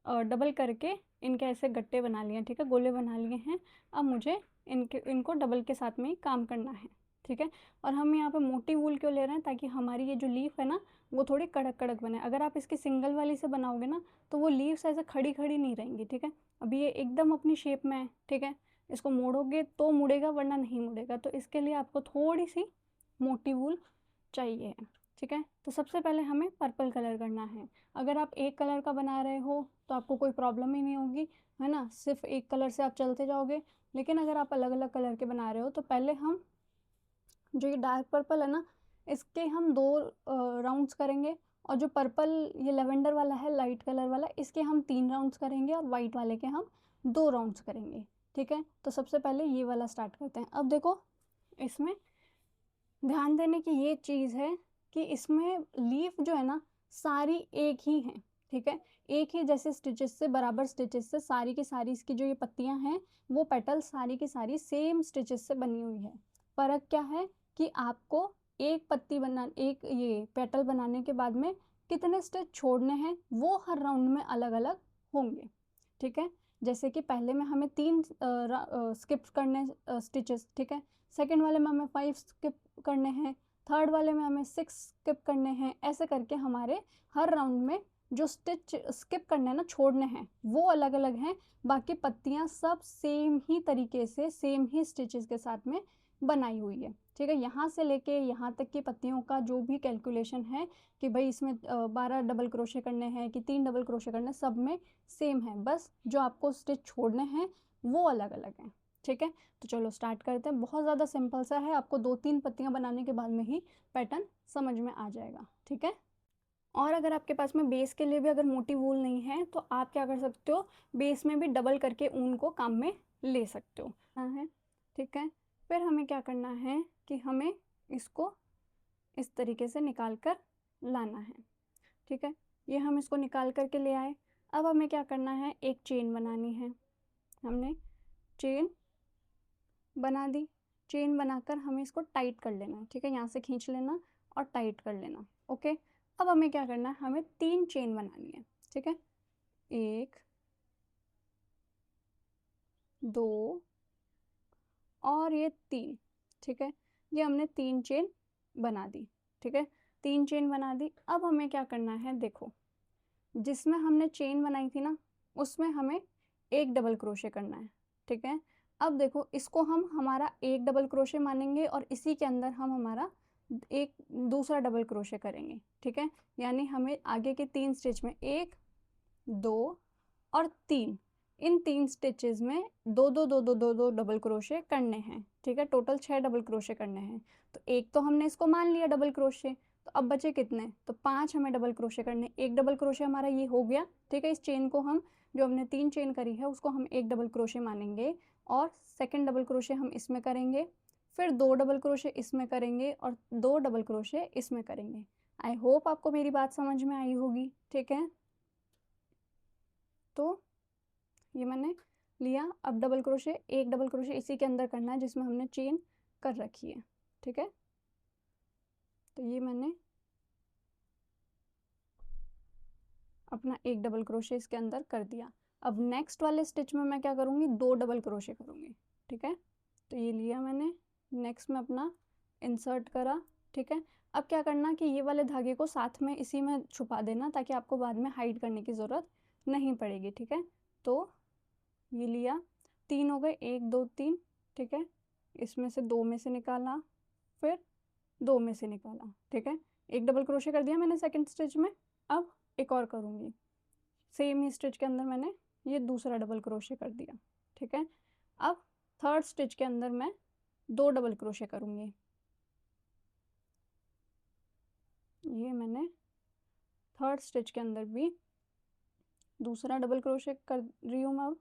डबल करके इनके ऐसे गट्टे बना लिए हैं, ठीक है, गोले बना लिए हैं। अब मुझे इनको डबल के साथ में ही काम करना है, ठीक है। और हम यहाँ पे मोटी वूल क्यों ले रहे हैं, ताकि हमारी ये जो लीफ है ना वो थोड़ी कड़क कड़क बने। अगर आप इसकी सिंगल वाली से बनाओगे ना तो वो लीव्स ऐसे खड़ी खड़ी नहीं रहेंगी, ठीक है। अभी ये एकदम अपनी शेप में है, ठीक है, इसको मोड़ोगे तो मुड़ेगा वरना नहीं मुड़ेगा, तो इसके लिए आपको थोड़ी सी मोटी वूल चाहिए है, ठीक है। तो सबसे पहले हमें पर्पल कलर करना है। अगर आप एक कलर का बना रहे हो तो आपको कोई प्रॉब्लम ही नहीं होगी, है ना, सिर्फ एक कलर से आप चलते जाओगे। लेकिन अगर आप अलग अलग कलर के बना रहे हो तो पहले हम जो ये डार्क पर्पल है ना, इसके हम 2 राउंड्स करेंगे, और जो पर्पल ये लेवेंडर वाला है लाइट कलर वाला, इसके हम 3 राउंड्स करेंगे, और वाइट वाले के हम 2 राउंड्स करेंगे, ठीक है। तो सबसे पहले ये वाला स्टार्ट करते हैं। अब देखो इसमें ध्यान देने की ये चीज़ है कि इसमें लीफ जो है ना सारी एक ही हैं, ठीक है, एक ही जैसे स्टिचेस से, बराबर स्टिचेस से सारी की सारी इसकी जो ये पत्तियां हैं वो पेटल सारी की सारी सेम स्टिचेस से बनी हुई है। फ़र्क क्या है कि आपको एक ये पेटल बनाने के बाद में कितने स्टिच छोड़ने हैं वो हर राउंड में अलग अलग होंगे, ठीक है। जैसे कि पहले में हमें 3 स्किप करने स्टिचेस, ठीक है, सेकेंड वाले में हमें 5 स्किप करने हैं, थर्ड वाले में हमें 6 स्किप करने हैं। ऐसे करके हमारे हर राउंड में जो स्टिच स्किप करने हैं ना, छोड़ने हैं, वो अलग अलग हैं। बाकी पत्तियां सब सेम ही तरीके से सेम ही स्टिचेस के साथ में बनाई हुई है, ठीक है। यहाँ से लेके यहाँ तक की पत्तियों का जो भी कैलकुलेशन है कि भाई इसमें 12 डबल क्रोशे करने हैं कि 3 डबल क्रोशे करने हैं, सब में सेम है, बस जो आपको स्टिच छोड़ने हैं वो अलग अलग हैं, ठीक है। तो चलो स्टार्ट करते हैं। बहुत ज़्यादा सिंपल सा है, आपको 2-3 पत्तियां बनाने के बाद में ही पैटर्न समझ में आ जाएगा, ठीक है। और अगर आपके पास में बेस के लिए भी अगर मोटी वूल नहीं है तो आप क्या कर सकते हो, बेस में भी डबल करके ऊन को काम में ले सकते हो, है, ठीक है। फिर हमें क्या करना है कि हमें इसको इस तरीके से निकाल कर लाना है, ठीक है। ये हम इसको निकाल करके ले आए। अब हमें क्या करना है, एक चेन बनानी है। हमने चेन बना दी, चेन बनाकर हमें इसको टाइट कर लेना है, ठीक है, यहाँ से खींच लेना और टाइट कर लेना, ओके। अब हमें क्या करना है, हमें 3 चेन बनानी है, ठीक है, 1 2 और ये 3, ठीक है। ये हमने 3 चेन बना दी, ठीक है, 3 चेन बना दी। अब हमें क्या करना है, देखो जिसमें हमने चेन बनाई थी ना उसमें हमें 1 डबल क्रोशे करना है, ठीक है। अब देखो इसको हम हमारा 1 डबल क्रोशे मानेंगे और इसी के अंदर हम हमारा एक दूसरा डबल क्रोशे करेंगे, ठीक है। यानी हमें आगे के 3 स्टिच में 1 2 और 3, इन 3 स्टिचेस में 2 डबल क्रोशे करने हैं, ठीक है। टोटल 6 डबल क्रोशे करने हैं। तो एक तो हमने इसको मान लिया डबल क्रोशे, तो अब बचे कितने, तो 5 हमें डबल क्रोशे करने। एक डबल क्रोशे हमारा ये हो गया, ठीक है। इस चेन को हम, जो हमने 3 चेन करी है उसको हम 1 डबल क्रोशे मानेंगे, और सेकेंड डबल क्रोशे हम इसमें करेंगे, फिर 2 डबल क्रोशे इसमें करेंगे और 2 डबल क्रोशे इसमें करेंगे। आई होप आपको मेरी बात समझ में आई होगी, ठीक है। तो ये मैंने लिया। अब डबल क्रोशे, 1 डबल क्रोशे इसी के अंदर करना है जिसमें हमने चेन कर रखी है, ठीक है। तो ये मैंने अपना 1 डबल क्रोशे इसके अंदर कर दिया। अब नेक्स्ट वाले स्टिच में मैं क्या करूँगी, 2 डबल क्रोशे करूँगी, ठीक है। तो ये लिया मैंने, नेक्स्ट में अपना इंसर्ट करा, ठीक है। अब क्या करना कि ये वाले धागे को साथ में इसी में छुपा देना ताकि आपको बाद में हाइड करने की ज़रूरत नहीं पड़ेगी, ठीक है। तो ये लिया, 3 हो गए, 1 2 3, ठीक है। इसमें से 2 में से निकाला, फिर 2 में से निकाला, ठीक है। एक डबल क्रोशे कर दिया मैंने सेकंड स्टिच में। अब एक और करूँगी, सेम ही स्टिच के अंदर मैंने ये दूसरा डबल क्रोशे कर दिया, ठीक है। अब थर्ड स्टिच के अंदर मैं 2 डबल क्रोशे करूँगी। ये मैंने थर्ड स्टिच के अंदर भी दूसरा डबल क्रोशे कर रही हूँ मैं अब,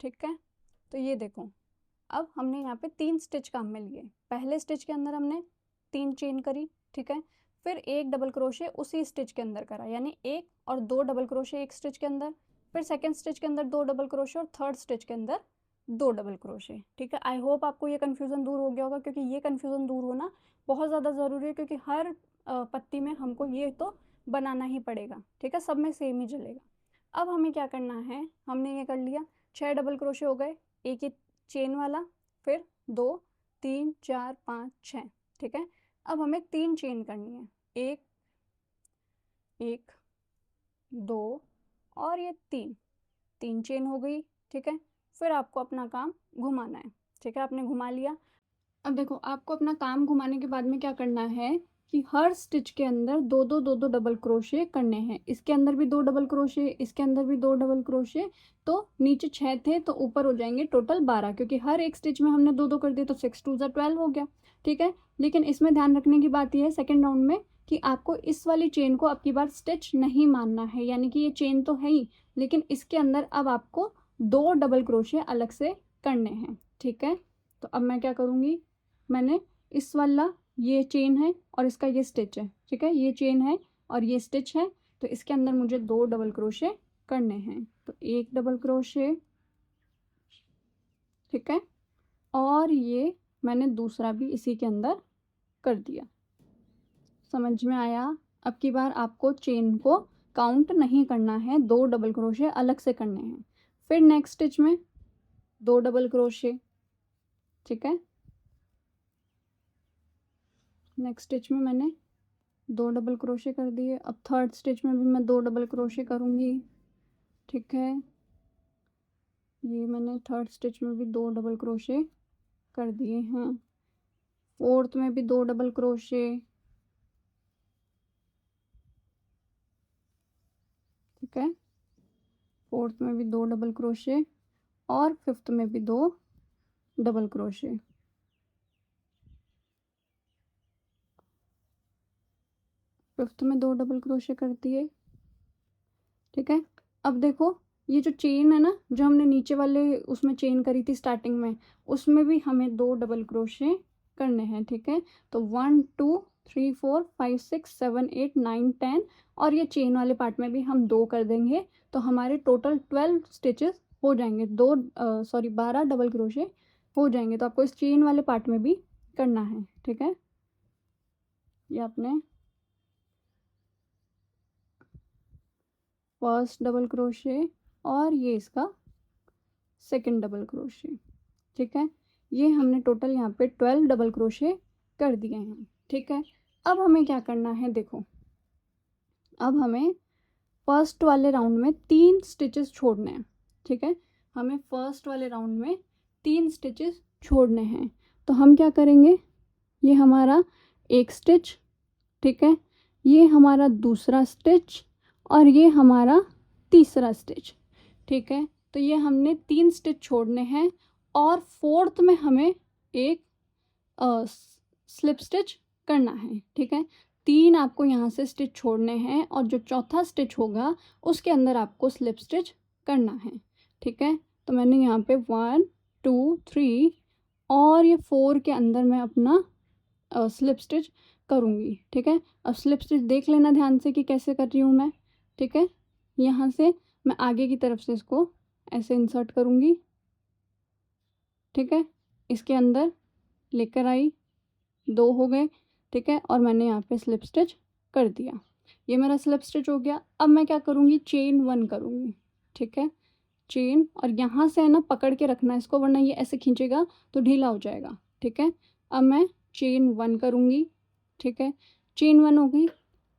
ठीक है। तो ये देखो, अब हमने यहाँ पे 3 स्टिच काम में लिए। पहले स्टिच के अंदर हमने 3 चेन करी, ठीक है। फिर एक डबल क्रोशे उसी स्टिच के अंदर करा, यानी 1 और 2 डबल क्रोशे एक स्टिच के अंदर, फिर सेकंड स्टिच के अंदर 2 डबल क्रोशे और थर्ड स्टिच के अंदर 2 डबल क्रोशे, ठीक है। आई होप आपको ये कन्फ्यूज़न दूर हो गया होगा, क्योंकि ये कन्फ्यूज़न दूर होना बहुत ज़्यादा ज़रूरी है, क्योंकि हर पत्ती में हमको ये तो बनाना ही पड़ेगा, ठीक है। सब में सेम ही चलेगा। अब हमें क्या करना है, हमने ये कर लिया, 6 डबल क्रोशे हो गए, एक ही चेन वाला, फिर 2 3 4 5 6, ठीक है। अब हमें 3 चेन करनी है, 1 1 2 और ये 3 चेन हो गई, ठीक है। फिर आपको अपना काम घुमाना है, ठीक है। आपने घुमा लिया। अब देखो, आपको अपना काम घुमाने के बाद में क्या करना है कि हर स्टिच के अंदर 2 डबल क्रोशे करने हैं। इसके अंदर भी 2 डबल क्रोशे, इसके अंदर भी 2 डबल क्रोशे, तो नीचे 6 थे तो ऊपर हो जाएंगे टोटल 12, क्योंकि हर एक स्टिच में हमने 2 कर दिए तो 6 2 12 हो गया, ठीक है। लेकिन इसमें ध्यान रखने की बात यह है सेकेंड राउंड में कि आपको इस वाली चेन को अब की बार स्टिच नहीं मानना है, यानी कि ये चेन तो है ही, लेकिन इसके अंदर अब आपको 2 डबल क्रोशे अलग से करने हैं, ठीक है। तो अब मैं क्या करूँगी, मैंने इस वाला ये चेन है और इसका ये स्टिच है, ठीक है। ये चेन है और ये स्टिच है, तो इसके अंदर मुझे 2 डबल क्रोशे करने हैं। तो 1 डबल क्रोशे, ठीक है, और ये मैंने दूसरा भी इसी के अंदर कर दिया। समझ में आया? अब की बार आपको चेन को काउंट नहीं करना है, 2 डबल क्रोशे अलग से करने हैं। फिर नेक्स्ट स्टिच में 2 डबल क्रोशे, ठीक है। नेक्स्ट स्टिच में मैंने 2 डबल क्रोशे कर दिए। अब थर्ड स्टिच में भी मैं 2 डबल क्रोशे करूँगी, ठीक है। ये मैंने थर्ड स्टिच में भी 2 डबल क्रोशे कर दिए हैं। फोर्थ में भी 2 डबल क्रोशे, ठीक है। फोर्थ में भी 2 डबल क्रोशे और फिफ्थ में भी 2 डबल क्रोशे। फिफ्थ में 2 डबल क्रोशे कर दिए, ठीक है। अब देखो, ये जो चेन है ना, जो हमने नीचे वाले उसमें चेन करी थी स्टार्टिंग में, उसमें भी हमें 2 डबल क्रोशे करने हैं, ठीक है। तो 1 2 3 4 5 6 7 8 9 10, और ये चेन वाले पार्ट में भी हम 2 कर देंगे, तो हमारे टोटल 12 स्टिचेस हो जाएंगे, 12 डबल क्रोशे हो जाएंगे। तो आपको इस चेन वाले पार्ट में भी करना है, ठीक है। ये आपने फर्स्ट डबल क्रोशे और ये इसका सेकंड डबल क्रोशे, ठीक है। ये हमने टोटल यहाँ पे 12 डबल क्रोशे कर दिए हैं, ठीक है। अब हमें क्या करना है, देखो, अब हमें फर्स्ट वाले राउंड में 3 स्टिचेस छोड़ने हैं, ठीक है। हमें फर्स्ट वाले राउंड में 3 स्टिचेस छोड़ने हैं। तो हम क्या करेंगे, ये हमारा एक स्टिच, ठीक है, ये हमारा दूसरा स्टिच और ये हमारा तीसरा स्टिच, ठीक है। तो ये हमने 3 स्टिच छोड़ने हैं और फोर्थ में हमें एक स्लिप स्टिच करना है, ठीक है। 3 आपको यहाँ से स्टिच छोड़ने हैं और जो चौथा स्टिच होगा उसके अंदर आपको स्लिप स्टिच करना है, ठीक है। तो मैंने यहाँ पे 1 2 3 और ये 4 के अंदर मैं अपना स्लिप स्टिच करूँगी, ठीक है। अब स्लिप स्टिच देख लेना ध्यान से कि कैसे कर रही हूँ मैं, ठीक है। यहाँ से मैं आगे की तरफ से इसको ऐसे इंसर्ट करूँगी, ठीक है। इसके अंदर लेकर आई, 2 हो गए, ठीक है, और मैंने यहाँ पे स्लिप स्टिच कर दिया। ये मेरा स्लिप स्टिच हो गया। अब मैं क्या करूँगी, चेन 1 करूँगी, ठीक है। चेन, और यहाँ से है ना पकड़ के रखना है इसको, वरना ये ऐसे खींचेगा तो ढीला हो जाएगा, ठीक है। अब मैं चेन 1 करूँगी, ठीक है, चेन 1 हो गई।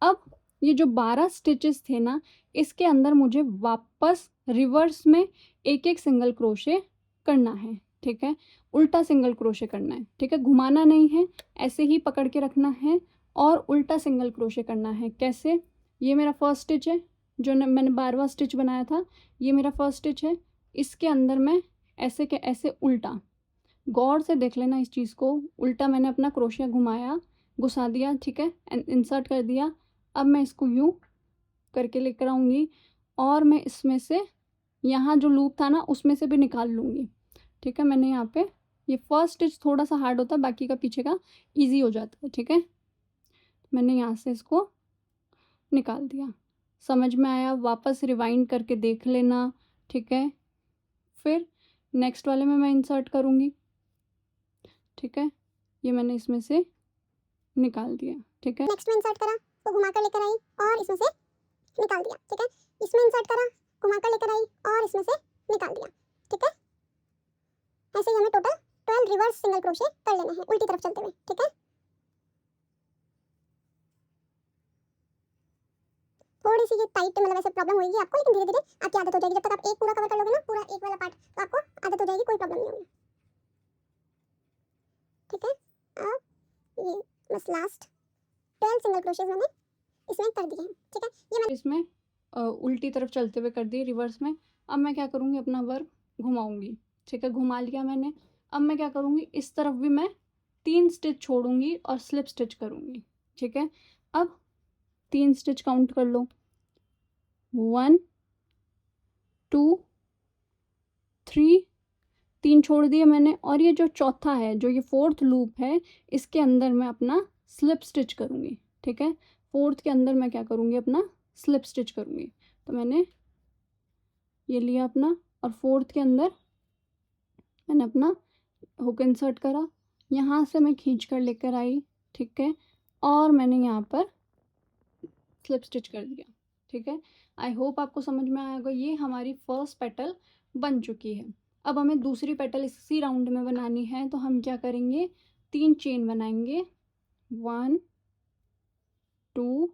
अब ये जो 12 स्टिचेस थे ना, इसके अंदर मुझे वापस रिवर्स में एक एक सिंगल क्रोशे करना है, ठीक है, उल्टा सिंगल क्रोशे करना है, ठीक है, घुमाना नहीं है, ऐसे ही पकड़ के रखना है और उल्टा सिंगल क्रोशे करना है। कैसे? ये मेरा फर्स्ट स्टिच है, जो मैंने 12वां स्टिच बनाया था, ये मेरा फर्स्ट स्टिच है, इसके अंदर मैं ऐसे के ऐसे उल्टा, गौर से देख लेना इस चीज़ को, उल्टा मैंने अपना क्रोशिया घुमाया, घुसा दिया, ठीक है, एंड इंसर्ट कर दिया। अब मैं इसको यूँ करके लेकर आऊँगी और मैं इसमें से यहाँ जो लूप था ना उसमें से भी निकाल लूँगी, ठीक है। मैंने यहाँ पे, ये फर्स्ट स्टिच थोड़ा सा हार्ड होता है, बाकी का पीछे का ईजी हो जाता है, ठीक है। मैंने यहाँ से इसको निकाल दिया। समझ में आया? वापस रिवाइंड करके देख लेना, ठीक है। फिर नेक्स्ट वाले में मैं इंसर्ट करूँगी, ठीक है, ये मैंने इसमें से निकाल दिया, ठीक है। नेक्स्ट में इंसर्ट करा तो घुमा कर लेकर आई और इसमें से निकाल दिया, ठीक है। इसमें इंसर्ट करा, घुमा कर लेकर आई और इसमें से निकाल दिया, ठीक है। ऐसे ही हमें टोटल 12 रिवर्स सिंगल क्रोशे कर लेने हैं उल्टी तरफ चलते हुए, ठीक है। थोड़ी सी ये टाइट मतलब ऐसे प्रॉब्लम होगी आपको, लेकिन धीरे धीरे आपकी आदत हो जाएगी। जब तक आप एक पूरा कवर कर लोगे ना, पूरा एक वाला पार्ट, तो आपको आदत हो जाएगी, कोई प्रॉब्लम नहीं होगी, ठीक है। अब ये बस लास्ट 12 सिंगल क्रोशेस मैंने इसमें कर दिए हैं, ठीक है। ये मैंने इसमें उल्टी तरफ चलते हुए कर दिए रिवर्स में। अब मैं क्या करूँगी, अपना वर्क घुमाऊँगी, ठीक है, घुमा लिया मैंने। अब मैं क्या करूँगी, इस तरफ भी मैं 3 स्टिच छोड़ूंगी और स्लिप स्टिच करूँगी, ठीक है। अब 3 स्टिच काउंट कर लो, 1 2 3, 3 छोड़ दिए मैंने। और ये जो चौथा है, जो ये 4th लूप है, इसके अंदर मैं अपना स्लिप स्टिच करूँगी, ठीक है। 4th के अंदर मैं क्या करूँगी, अपना स्लिप स्टिच करूँगी। तो मैंने ये लिया अपना, और 4th के अंदर मैंने अपना हुक इंसर्ट करा, यहाँ से मैं खींच कर लेकर आई, ठीक है, और मैंने यहाँ पर स्लिप स्टिच कर दिया, ठीक है। आई होप आपको समझ में आया होगा। ये हमारी फर्स्ट पेटल बन चुकी है। अब हमें दूसरी पेटल इसी राउंड में बनानी है, तो हम क्या करेंगे, 3 चेन बनाएंगे, 1 2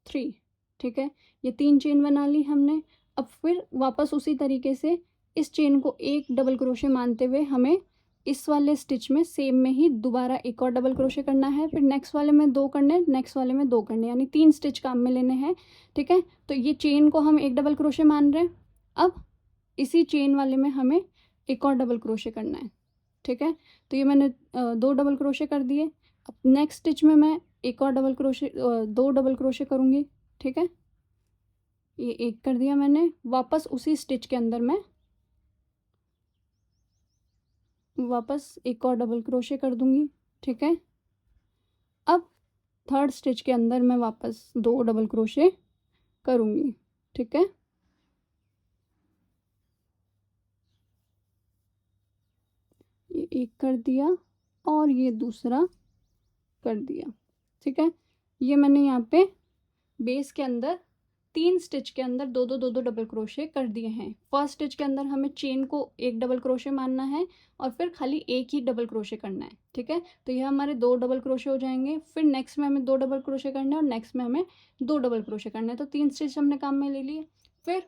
3, ठीक है। ये 3 चेन बना ली हमने। अब फिर वापस उसी तरीके से इस चेन को एक डबल क्रोशे मानते हुए हमें इस वाले स्टिच में सेम में ही दोबारा एक और डबल क्रोशे करना है। फिर नेक्स्ट वाले में 2 करने, नेक्स्ट वाले में 2 करने, यानी 3 स्टिच काम में लेने हैं, ठीक है। तो ये चेन को हम एक डबल क्रोशे मान रहे हैं। अब इसी चेन वाले में हमें एक और डबल क्रोशे करना है, ठीक है। तो ये मैंने 2 डबल क्रोशे कर दिए। अब नेक्स्ट स्टिच में मैं एक और डबल क्रोशे 2 डबल क्रोशे करूँगी, ठीक है। ये एक कर दिया मैंने। वापस उसी स्टिच के अंदर मैं वापस एक और डबल क्रोशे कर दूंगी, ठीक है। अब 3rd स्टिच के अंदर मैं वापस 2 डबल क्रोशे करूँगी, ठीक है। ये एक कर दिया और ये दूसरा कर दिया, ठीक है। ये मैंने यहाँ पे बेस के अंदर 3 स्टिच के अंदर 2 डबल क्रोशे कर दिए हैं। फर्स्ट स्टिच के अंदर हमें चेन को एक डबल क्रोशे मानना है और फिर खाली एक ही डबल क्रोशे करना है, ठीक है। तो ये हमारे 2 डबल क्रोशे हो जाएंगे। फिर नेक्स्ट में हमें 2 डबल क्रोशे करने हैं और नेक्स्ट में हमें 2 डबल क्रोशे करने हैं। तो 3 स्टिच हमने काम में ले लिए। फिर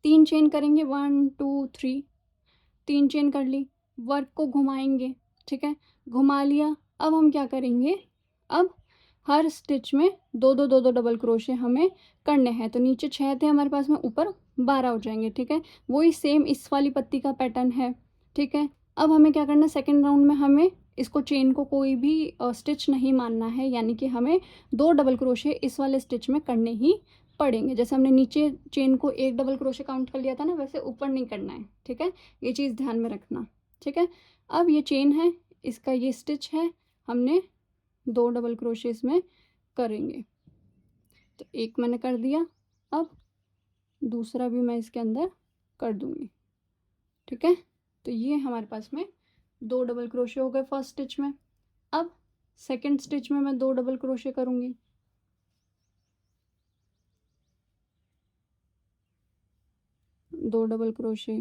3 चेन करेंगे, 1 2 3, 3 चेन कर ली। वर्क को घुमाएंगे, ठीक है, घुमा लिया। अब हम क्या करेंगे, अब हर स्टिच में 2 डबल क्रोशे हमें करने हैं। तो नीचे 6 थे हमारे पास में, ऊपर 12 हो जाएंगे, ठीक है। वही सेम इस वाली पत्ती का पैटर्न है, ठीक है। अब हमें क्या करना है, सेकेंड राउंड में हमें इसको चेन को कोई भी स्टिच नहीं मानना है, यानी कि हमें 2 डबल क्रोशे इस वाले स्टिच में करने ही पड़ेंगे। जैसे हमने नीचे चेन को एक डबल क्रोशे काउंट कर लिया था ना, वैसे ऊपर नहीं करना है, ठीक है। ये चीज़ ध्यान में रखना, ठीक है। अब ये चेन है, इसका ये स्टिच है, हमने 2 डबल क्रोशे इसमें करेंगे। तो एक मैंने कर दिया, अब दूसरा भी मैं इसके अंदर कर दूंगी, ठीक है। तो ये हमारे पास में 2 डबल क्रोशे हो गए फर्स्ट स्टिच में। अब सेकंड स्टिच में मैं 2 डबल क्रोशे करूँगी, 2 डबल क्रोशे,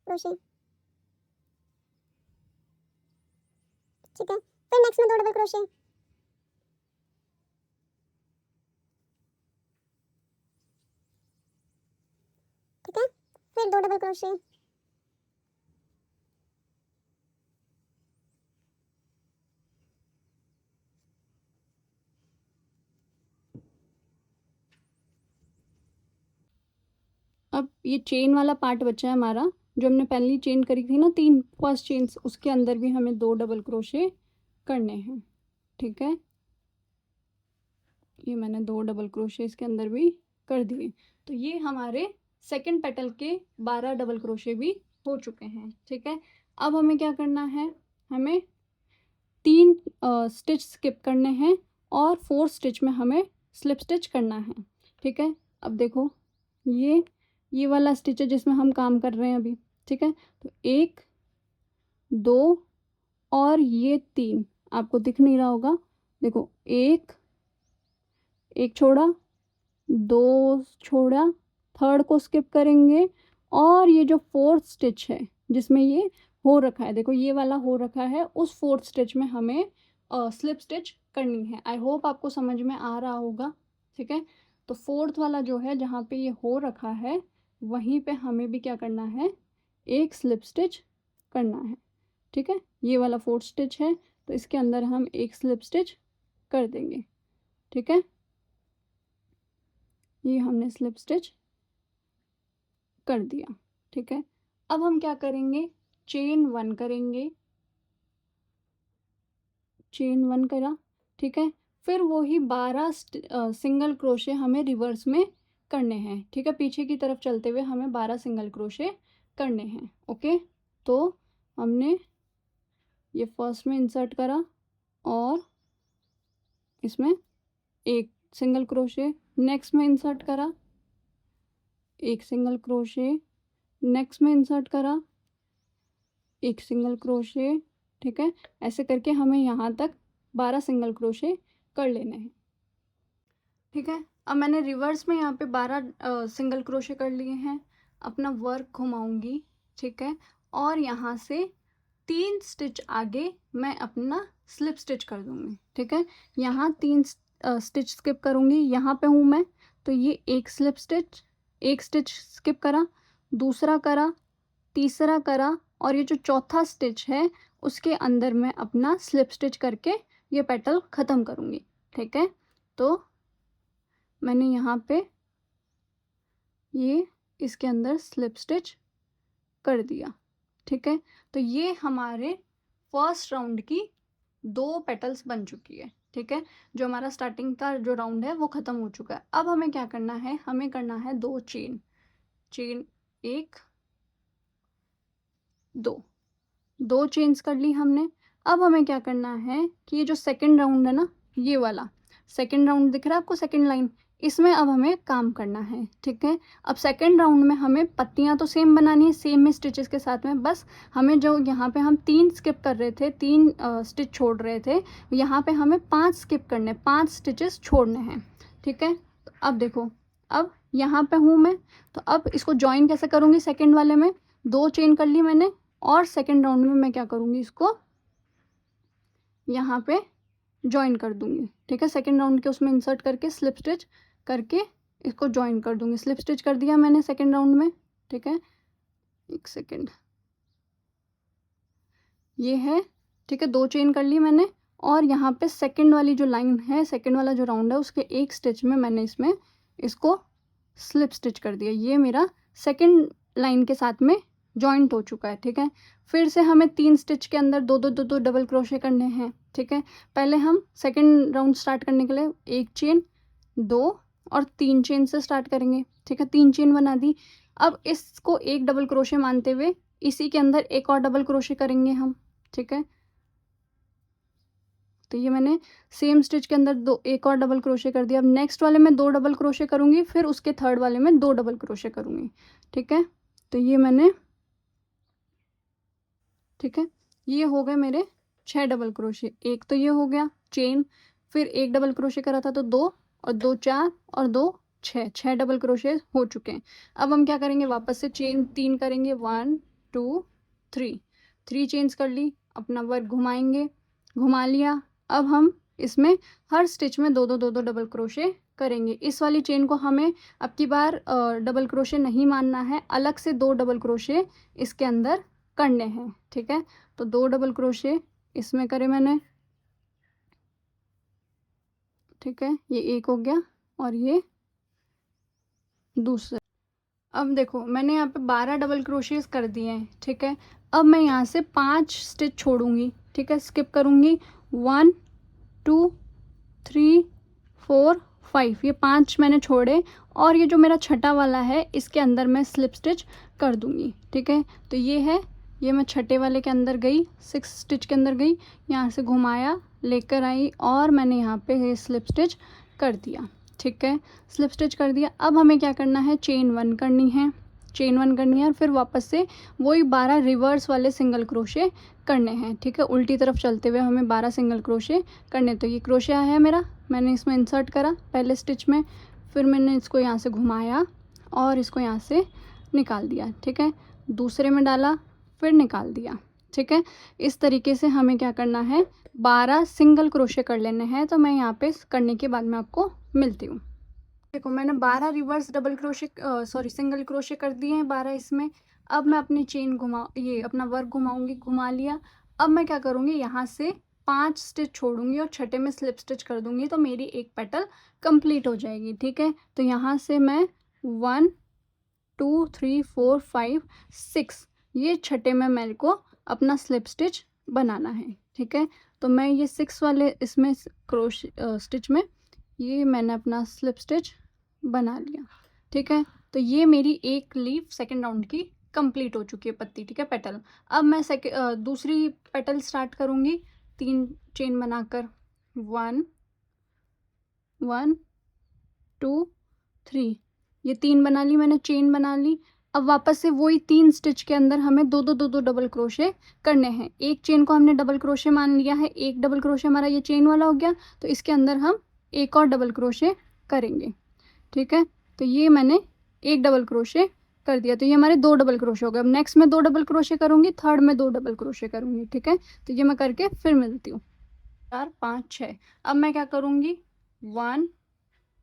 क्रोशे, ठीक है। फिर नेक्स्ट में 2 डबल क्रोशे, ठीक है। फिर 2 डबल क्रोशे, अब ये चेन वाला पार्ट बचा है हमारा, जो हमने पहली चेन करी थी ना 3 फर्स्ट चेन्स, उसके अंदर भी हमें 2 डबल क्रोशे करने हैं, ठीक है। ये मैंने 2 डबल क्रोशे इसके अंदर भी कर दिए। तो ये हमारे सेकंड पेटल के 12 डबल क्रोशे भी हो चुके हैं, ठीक है। अब हमें क्या करना है, हमें 3 स्टिच स्किप करने हैं और 4 स्टिच में हमें स्लिप स्टिच करना है, ठीक है। अब देखो ये वाला स्टिच है जिसमें हम काम कर रहे हैं अभी, ठीक है। तो 1 2 और ये 3 आपको दिख नहीं रहा होगा, देखो 1 छोड़ा, 2 छोड़ा, थर्ड को स्किप करेंगे और ये जो 4th स्टिच है जिसमें ये हो रखा है, देखो ये वाला हो रखा है, उस 4th स्टिच में हमें स्लिप स्टिच करनी है। आई होप आपको समझ में आ रहा होगा, ठीक है। तो 4th वाला जो है जहाँ पे ये हो रखा है वहीं पे हमें भी क्या करना है, एक स्लिप स्टिच करना है, ठीक है। ये वाला 4th स्टिच है तो इसके अंदर हम एक स्लिप स्टिच कर देंगे, ठीक है। ये हमने स्लिप स्टिच कर दिया, ठीक है। अब हम क्या करेंगे, चेन 1 करेंगे, चेन 1 करा, ठीक है। फिर वही 12 सिंगल क्रोशे हमें रिवर्स में करने हैं, ठीक है। पीछे की तरफ चलते हुए हमें 12 सिंगल क्रोशे करने हैं, ओके। तो हमने ये फर्स्ट में इंसर्ट करा और इसमें एक सिंगल क्रोशे, नेक्स्ट में इंसर्ट करा, एक सिंगल क्रोशे, नेक्स्ट में इंसर्ट करा, एक सिंगल क्रोशे, ठीक है। ऐसे करके हमें यहाँ तक 12 सिंगल क्रोशे कर लेने हैं, ठीक है। अब मैंने रिवर्स में यहाँ पे 12 सिंगल क्रोशे कर लिए हैं। अपना वर्क घुमाऊंगी, ठीक है, और यहाँ से 3 स्टिच आगे मैं अपना स्लिप स्टिच कर दूंगी, ठीक है। यहाँ 3 स्टिच स्किप करूंगी, यहाँ पे हूँ मैं, तो ये एक स्लिप स्टिच, एक स्टिच स्किप करा, दूसरा करा, तीसरा करा, और ये जो चौथा स्टिच है उसके अंदर मैं अपना स्लिप स्टिच करके ये पेटल ख़त्म करूँगी, ठीक है। तो मैंने यहाँ पे ये इसके अंदर स्लिप स्टिच कर दिया, ठीक है। तो ये हमारे फर्स्ट राउंड की 2 पेटल्स बन चुकी है, ठीक है। जो हमारा स्टार्टिंग का जो राउंड है वो ख़त्म हो चुका है। अब हमें क्या करना है, हमें करना है 2 चेन, चेन 1 2 चेन्स कर ली हमने। अब हमें क्या करना है कि ये जो सेकंड राउंड है ना, ये वाला सेकंड राउंड दिख रहा है आपको, सेकंड लाइन, इसमें अब हमें काम करना है, ठीक है। अब सेकंड राउंड में हमें पत्तियां तो सेम बनानी है, सेम में स्टिचेस के साथ में, बस हमें जो यहाँ पे हम 3 स्किप कर रहे थे, 3 स्टिच छोड़ रहे थे, यहाँ पे हमें 5 स्किप करने, 5 स्टिचेस छोड़ने हैं, ठीक है। तो अब देखो, अब यहाँ पे हूँ मैं, तो अब इसको ज्वाइन कैसे करूँगी, सेकेंड वाले में 2 चेन कर ली मैंने, और सेकेंड राउंड में मैं क्या करूँगी, इसको यहाँ पे ज्वाइन कर दूँगी, ठीक है। सेकेंड राउंड के उसमें इंसर्ट करके स्लिप स्टिच करके इसको ज्वाइन कर दूँगी। स्लिप स्टिच कर दिया मैंने सेकेंड राउंड में, ठीक है। एक सेकेंड, ये है, ठीक है, 2 चेन कर ली मैंने, और यहाँ पे सेकेंड वाली जो लाइन है, सेकेंड वाला जो राउंड है, उसके एक स्टिच में मैंने इसमें इसको स्लिप स्टिच कर दिया। ये मेरा सेकेंड लाइन के साथ में जॉइंट हो चुका है, ठीक है। फिर से हमें 3 स्टिच के अंदर 2 डबल क्रोशे करने हैं, ठीक है। पहले हम सेकंड राउंड स्टार्ट करने के लिए 1 चेन, 2 और 3 चेन से स्टार्ट करेंगे, ठीक है। 3 चेन बना दी। अब इसको एक डबल क्रोशे मानते हुए इसी के अंदर एक और डबल क्रोशे करेंगे हम, ठीक है। तो ये मैंने सेम स्टिच के अंदर एक और डबल क्रोशे कर दिया। अब नेक्स्ट वाले में 2 डबल क्रोशे करूँगी, फिर उसके थर्ड वाले में 2 डबल क्रोशे करूँगी, ठीक है। तो ये मैंने, ठीक है, ये हो गए मेरे 6 डबल क्रोशे। एक तो ये हो गया चेन, फिर एक डबल क्रोशे करा था तो 2 और 2 4 और 2 6 6 डबल क्रोशे हो चुके हैं। अब हम क्या करेंगे, वापस से चेन 3 करेंगे, 1 2 3 3 चेन्स कर ली, अपना वर्क घुमाएंगे, घुमा लिया। अब हम इसमें हर स्टिच में दो दो डबल क्रोशे करेंगे। इस वाली चेन को हमें अब की बार डबल क्रोशे नहीं मानना है, अलग से 2 डबल क्रोशे इसके अंदर करने हैं, ठीक है। तो 2 डबल क्रोशे इसमें करे मैंने, ठीक है, ये एक हो गया और ये दूसरा। अब देखो मैंने यहाँ पे 12 डबल क्रोशेस कर दिए हैं, ठीक है। अब मैं यहाँ से 5 स्टिच छोड़ूंगी, ठीक है, स्किप करूँगी। 1 2 3 4 5, ये 5 मैंने छोड़े और ये जो मेरा छठा वाला है इसके अंदर मैं स्लिप स्टिच कर दूँगी, ठीक है। तो ये है, ये मैं छठे वाले के अंदर गई, 6 स्टिच के अंदर गई, यहाँ से घुमाया, लेकर आई और मैंने यहाँ पे ये स्लिप स्टिच कर दिया, ठीक है, स्लिप स्टिच कर दिया। अब हमें क्या करना है, चेन 1 करनी है, चेन 1 करनी है और फिर वापस से वही 12 रिवर्स वाले सिंगल क्रोशे करने हैं, ठीक है। उल्टी तरफ चलते हुए हमें 12 सिंगल क्रोशे करने। तो ये क्रोशे है मेरा, मैंने इसमें इंसर्ट करा पहले स्टिच में, फिर मैंने इसको यहाँ से घुमाया और इसको यहाँ से निकाल दिया, ठीक है, दूसरे में डाला, फिर निकाल दिया, ठीक है। इस तरीके से हमें क्या करना है, 12 सिंगल क्रोशे कर लेने हैं। तो मैं यहाँ पे करने के बाद में आपको मिलती हूँ। देखो मैंने 12 reverse double crochet single crochet कर दिए हैं, 12 इसमें। अब मैं अपनी चेन ये अपना वर्क घुमाऊंगी, घुमा लिया। अब मैं क्या करूँगी, यहाँ से 5 स्टिच छोड़ूंगी और छठे में स्लिप स्टिच कर दूंगी, तो मेरी एक पेटल कंप्लीट हो जाएगी, ठीक है। तो यहाँ से मैं 1 2 3 4 5 6, ये छठे में मेरे को अपना स्लिप स्टिच बनाना है, ठीक है। तो मैं ये 6 वाले इसमें स्टिच में ये मैंने अपना स्लिप स्टिच बना लिया, ठीक है। तो ये मेरी एक लीफ सेकेंड राउंड की कंप्लीट हो चुकी है पत्ती, ठीक है, पेटल। अब मैं दूसरी पेटल स्टार्ट करूँगी 3 चेन बनाकर, 1 1 2 3, ये 3 बना ली मैंने, चेन बना ली। अब वापस से वही 3 स्टिच के अंदर हमें दो दो डबल क्रोशे करने हैं। एक चेन को हमने डबल क्रोशे मान लिया है, एक डबल क्रोशे हमारा ये चेन वाला हो गया, तो इसके अंदर हम एक और डबल क्रोशे करेंगे, ठीक है। तो ये मैंने एक डबल क्रोशे कर दिया, तो ये हमारे 2 डबल क्रोशे हो गए। अब नेक्स्ट में 2 डबल क्रोशे करूँगी, थर्ड में 2 डबल क्रोशे करूँगी, ठीक है। तो ये मैं करके फिर मिलती हूँ। 4 5 6। अब मैं क्या करूँगी, 1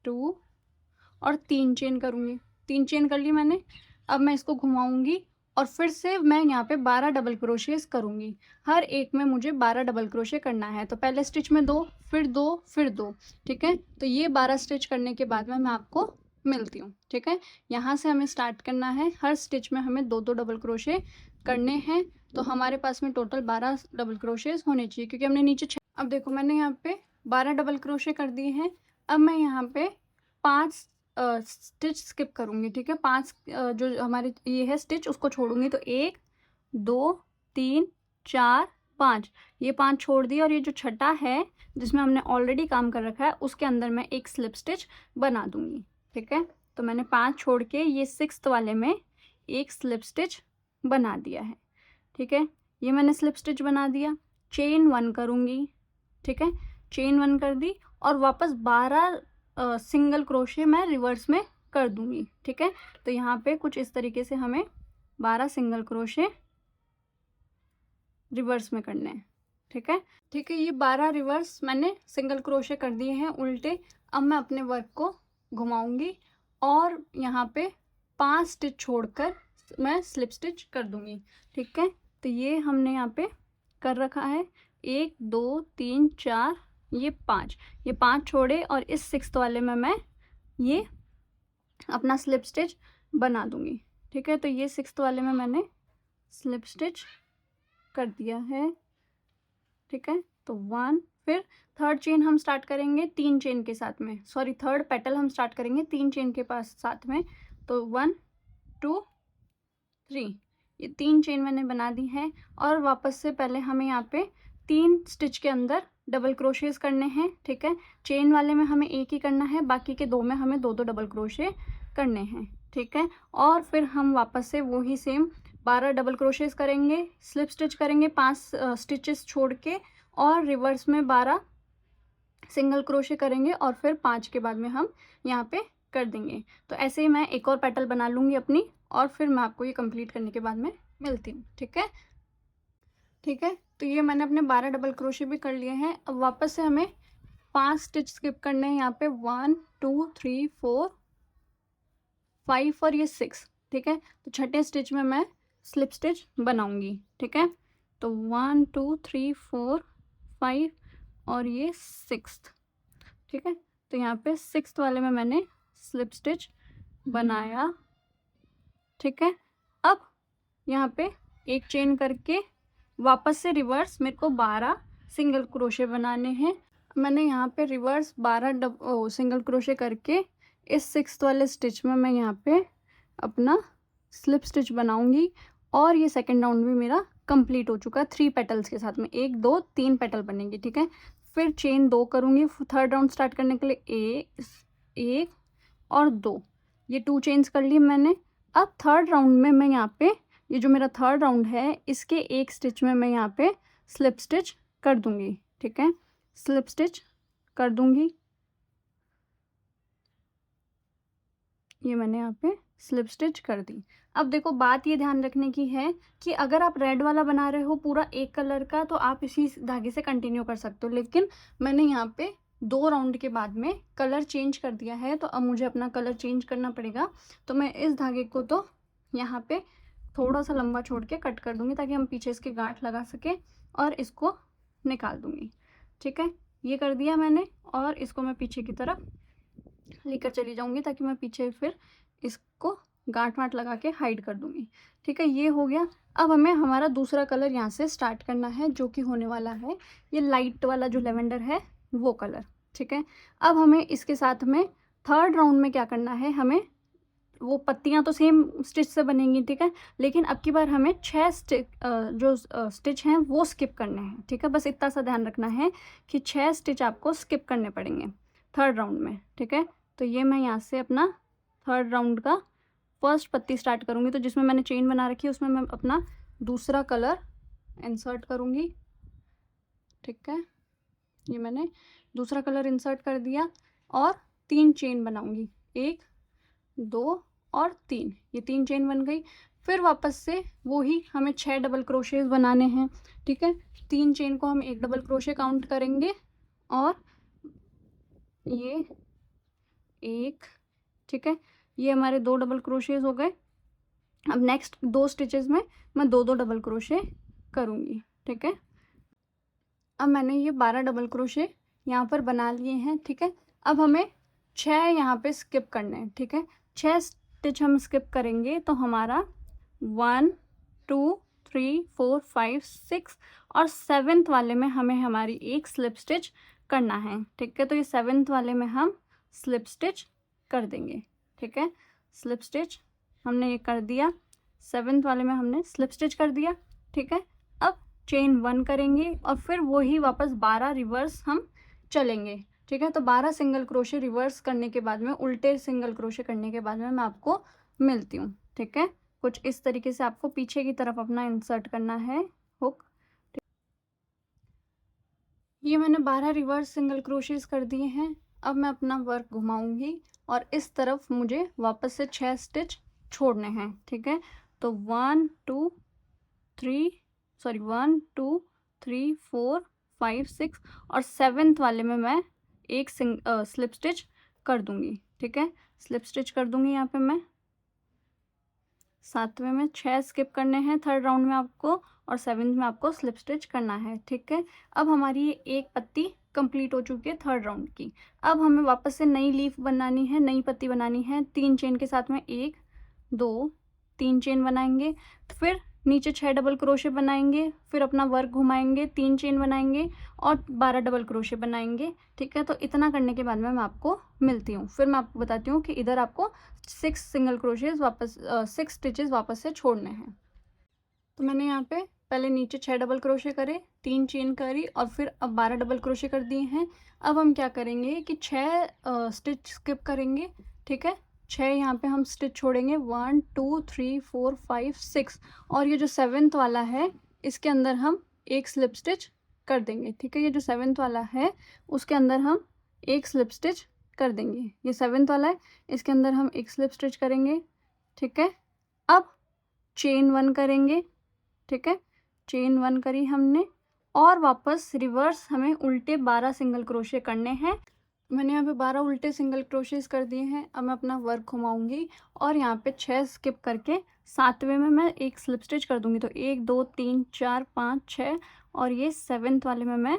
2 और 3 चेन करूँगी, 3 चेन कर ली मैंने। अब मैं इसको घुमाऊँगी और फिर से मैं यहाँ पे 12 डबल क्रोशेस करूँगी। हर एक में मुझे 12 डबल क्रोशे करना है। तो पहले स्टिच में 2, फिर 2, फिर 2, ठीक है। तो ये 12 स्टिच करने के बाद में मैं आपको मिलती हूँ, ठीक है। यहाँ से हमें स्टार्ट करना है, हर स्टिच में हमें 2 डबल क्रोशे करने हैं। तो हमारे पास में टोटल 12 डबल क्रोशेस होने चाहिए, क्योंकि हमने नीचे अब देखो मैंने यहाँ पे 12 डबल क्रोशे कर दिए हैं। अब मैं यहाँ पे 5 स्टिच स्किप करूँगी, ठीक है। 5 जो हमारे ये है स्टिच उसको छोड़ूंगी। तो 1 2 3 4 5, ये 5 छोड़ दिए और ये जो छठा है जिसमें हमने ऑलरेडी काम कर रखा है उसके अंदर मैं एक स्लिप स्टिच बना दूंगी, ठीक है। तो मैंने 5 छोड़ के ये 6th वाले में एक स्लिप स्टिच बना दिया है, ठीक है। ये मैंने स्लिप स्टिच बना दिया, चेन 1 करूँगी, ठीक है, चेन 1 कर दी और वापस 12 सिंगल क्रोशे मैं रिवर्स में कर दूंगी, ठीक है। तो यहाँ पे कुछ इस तरीके से हमें 12 सिंगल क्रोशे रिवर्स में करने हैं, ठीक है, ठीक है। ये 12 रिवर्स मैंने सिंगल क्रोशे कर दिए हैं उल्टे। अब मैं अपने वर्क को घुमाऊंगी और यहाँ पे 5 स्टिच छोड़कर मैं स्लिप स्टिच कर दूंगी, ठीक है। तो ये हमने यहाँ पे कर रखा है, 1 2 3 4, ये 5, ये 5 छोड़े और इस 6th वाले में मैं ये अपना स्लिप स्टिच बना दूंगी, ठीक है। तो ये 6th वाले में मैंने स्लिप स्टिच कर दिया है, ठीक है। तो 1, फिर थर्ड चेन हम स्टार्ट करेंगे 3 चेन के साथ में, सॉरी थर्ड पेटल हम स्टार्ट करेंगे 3 चेन के पास साथ में। तो 1 2 3, ये 3 चेन मैंने बना दी है और वापस से पहले हमें यहाँ पे 3 स्टिच के अंदर डबल क्रोशेस करने हैं, ठीक है। चेन वाले में हमें एक ही करना है, बाकी के 2 में हमें 2 डबल क्रोशे करने हैं, ठीक है। और फिर हम वापस से वही सेम 12 डबल क्रोशेस करेंगे, स्लिप स्टिच करेंगे 5 स्टिचेस छोड़ के और रिवर्स में 12 सिंगल क्रोशे करेंगे और फिर 5 के बाद में हम यहाँ पे कर देंगे। तो ऐसे ही मैं एक और पेटल बना लूँगी अपनी, और फिर मैं आपको ये कंप्लीट करने के बाद में मिलती हूँ। ठीक है, ठीक है। तो ये मैंने अपने 12 डबल क्रोशे भी कर लिए हैं। अब वापस से हमें 5 स्टिच स्किप करने हैं यहाँ पे, 1 2 3 4 5 और ये 6। ठीक है, तो छठे स्टिच में मैं स्लिप स्टिच बनाऊंगी। ठीक है, तो 1 2 3 4 5 और ये 6। ठीक है, तो यहाँ पे 6th वाले में मैंने स्लिप स्टिच बनाया। ठीक है, अब यहाँ पे एक चेन करके वापस से रिवर्स मेरे को 12 सिंगल क्रोशे बनाने हैं। मैंने यहाँ पे रिवर्स 12 सिंगल क्रोशे करके इस 6th वाले स्टिच में मैं यहाँ पे अपना स्लिप स्टिच बनाऊंगी, और ये सेकंड राउंड भी मेरा कंप्लीट हो चुका है 3 पेटल्स के साथ में। 1 2 3 पेटल बनेंगे। ठीक है, फिर चेन 2 करूँगी थर्ड राउंड स्टार्ट करने के लिए, 1 और 2, ये 2 चेन्स कर लिए मैंने। अब थर्ड राउंड में मैं यहाँ पे, ये जो मेरा थर्ड राउंड है, इसके एक स्टिच में मैं यहाँ पे स्लिप स्टिच कर दूंगी। ठीक है, स्लिप स्टिच कर दूंगी, ये मैंने यहाँ पे स्लिप स्टिच कर दी। अब देखो, बात ये ध्यान रखने की है कि अगर आप रेड वाला बना रहे हो पूरा एक कलर का, तो आप इसी धागे से कंटिन्यू कर सकते हो, लेकिन मैंने यहाँ पे 2 राउंड के बाद में कलर चेंज कर दिया है, तो अब मुझे अपना कलर चेंज करना पड़ेगा। तो मैं इस धागे को तो यहाँ पे थोड़ा सा लंबा छोड़ के कट कर दूंगी, ताकि हम पीछे इसके गांठ लगा सके, और इसको निकाल दूंगी। ठीक है, ये कर दिया मैंने, और इसको मैं पीछे की तरफ लेकर चली जाऊंगी, ताकि मैं पीछे फिर इसको गांठ वाट लगा के हाइड कर दूंगी। ठीक है, ये हो गया। अब हमें हमारा दूसरा कलर यहाँ से स्टार्ट करना है, जो कि होने वाला है ये लाइट वाला जो लेवेंडर है वो कलर। ठीक है, अब हमें इसके साथ में थर्ड राउंड में क्या करना है, हमें वो पत्तियाँ तो सेम स्टिच से बनेंगी। ठीक है, लेकिन अब की बार हमें 6 स्टिच हैं वो स्किप करने हैं। ठीक है, बस इतना सा ध्यान रखना है कि 6 स्टिच आपको स्किप करने पड़ेंगे थर्ड राउंड में। ठीक है, तो ये मैं यहाँ से अपना थर्ड राउंड का फर्स्ट पत्ती स्टार्ट करूँगी, तो जिसमें मैंने चेन बना रखी है उसमें मैं अपना दूसरा कलर इंसर्ट करूँगी। ठीक है, ये मैंने दूसरा कलर इंसर्ट कर दिया, और 3 चेन बनाऊँगी, 1 2 और 3, ये 3 चेन बन गई। फिर वापस से वो ही हमें 6 डबल क्रोशेज बनाने हैं। ठीक है, 3 चेन को हम 1 डबल क्रोशे काउंट करेंगे, और ये 1। ठीक है, ये हमारे 2 डबल क्रोशेज हो गए। अब नेक्स्ट 2 स्टिचेस में मैं 2 डबल क्रोशे करूँगी। ठीक है, अब मैंने ये 12 डबल क्रोशे यहाँ पर बना लिए हैं। ठीक है, अब हमें 6 यहाँ पे स्किप करने हैं। ठीक है, 6 स्टिच हम स्किप करेंगे, तो हमारा 1 2 3 4 5 6 और 7th वाले में हमें हमारी एक स्लिप स्टिच करना है। ठीक है, तो ये 7th वाले में हम स्लिप स्टिच कर देंगे। ठीक है, स्लिप स्टिच हमने ये कर दिया, 7th वाले में हमने स्लिप स्टिच कर दिया। ठीक है, अब चेन 1 करेंगे, और फिर वही वापस 12 रिवर्स हम चलेंगे। ठीक है, तो 12 सिंगल क्रोशे रिवर्स करने के बाद में, उल्टे सिंगल क्रोशे करने के बाद में मैं आपको मिलती हूँ। ठीक है, कुछ इस तरीके से आपको पीछे की तरफ अपना इंसर्ट करना है हुक। ये मैंने 12 रिवर्स सिंगल क्रोशेस कर दिए हैं। अब मैं अपना वर्क घुमाऊंगी, और इस तरफ मुझे वापस से 6 स्टिच छोड़ने हैं। ठीक है, तो 1 2 3 4 5 6 और 7th वाले में मैं एक स्लिप स्टिच कर दूंगी। ठीक है, स्लिप स्टिच कर दूंगी यहाँ पे मैं। 7वें में 6 स्किप करने हैं थर्ड राउंड में आपको, और 7th में आपको स्लिप स्टिच करना है। ठीक है, अब हमारी ये एक पत्ती कंप्लीट हो चुकी है थर्ड राउंड की। अब हमें वापस से नई लीफ बनानी है, नई पत्ती बनानी है। 3 चेन के साथ में 1 2 3 चेन बनाएंगे, फिर नीचे 6 डबल क्रोशे बनाएंगे, फिर अपना वर्क घुमाएंगे, 3 चेन बनाएंगे, और 12 डबल क्रोशे बनाएंगे। ठीक है, तो इतना करने के बाद में मैं आपको मिलती हूँ। फिर मैं आपको बताती हूँ कि इधर आपको 6 सिंगल क्रोशेज वापस 6 स्टिचेस वापस से छोड़ने हैं। तो मैंने यहाँ पे पहले नीचे 6 डबल क्रोशे करे, 3 चेन करी, और फिर अब 12 डबल क्रोशे कर दिए हैं। अब हम क्या करेंगे कि 6 स्टिच स्किप करेंगे। ठीक है, 6 यहाँ पे हम स्टिच छोड़ेंगे, 1 2 3 4 5 6, और ये जो 7th वाला है इसके अंदर हम एक स्लिप स्टिच कर देंगे। ठीक है, ये जो 7th वाला है उसके अंदर हम एक स्लिप स्टिच कर देंगे। ये 7th वाला है, इसके अंदर हम एक स्लिप स्टिच करेंगे, ठीक है। अब चेन 1 करेंगे, ठीक है, चेन 1 करी हमने और वापस रिवर्स हमें उल्टे 12 सिंगल क्रोशे करने हैं। मैंने यहाँ पे 12 उल्टे सिंगल क्रोशेस कर दिए हैं। अब मैं अपना वर्क घुमाऊंगी और यहाँ पे 6 स्किप करके 7वें में मैं एक स्लिप स्टिच कर दूंगी। तो 1 2 3 4 5 6 और ये 7th वाले में मैं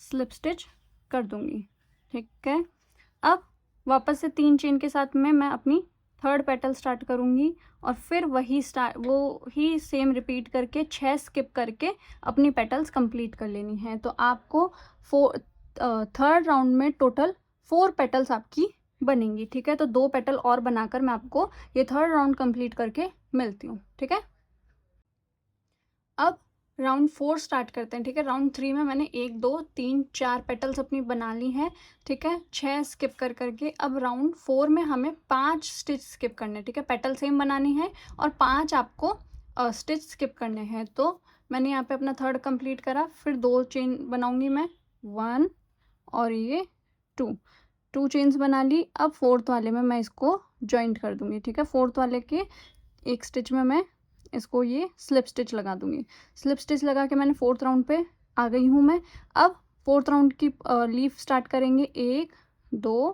स्लिप स्टिच कर दूंगी, ठीक है। अब वापस से 3 चेन के साथ में मैं अपनी 3rd पेटल स्टार्ट करूंगी और फिर वही सेम रिपीट करके 6 स्किप करके अपनी पेटल्स कंप्लीट कर लेनी है। तो आपको 3rd राउंड में टोटल 4 पेटल्स आपकी बनेंगी, ठीक है। तो 2 पेटल और बनाकर मैं आपको ये 3rd राउंड कंप्लीट करके मिलती हूँ, ठीक है। अब राउंड 4 स्टार्ट करते हैं, ठीक है। राउंड 3 में मैंने 1 2 3 4 पेटल्स अपनी बना ली हैं, ठीक है, 6 स्किप कर करके। अब राउंड 4 में हमें 5 स्टिच स्किप करने, ठीक है। पेटल सेम बनानी है और 5 आपको स्टिच स्किप करने हैं। तो मैंने यहाँ पे अपना 3rd कंप्लीट करा, फिर 2 चेन बनाऊंगी मैं, 1 और ये 2 चेन्स बना ली। अब 4th वाले में मैं इसको जॉइंट कर दूंगी, ठीक है। 4th वाले के एक स्टिच में मैं इसको ये स्लिप स्टिच लगा दूंगी। स्लिप स्टिच लगा के मैंने 4th राउंड पे आ गई हूँ मैं। अब 4th राउंड की लीफ स्टार्ट करेंगे, 1 2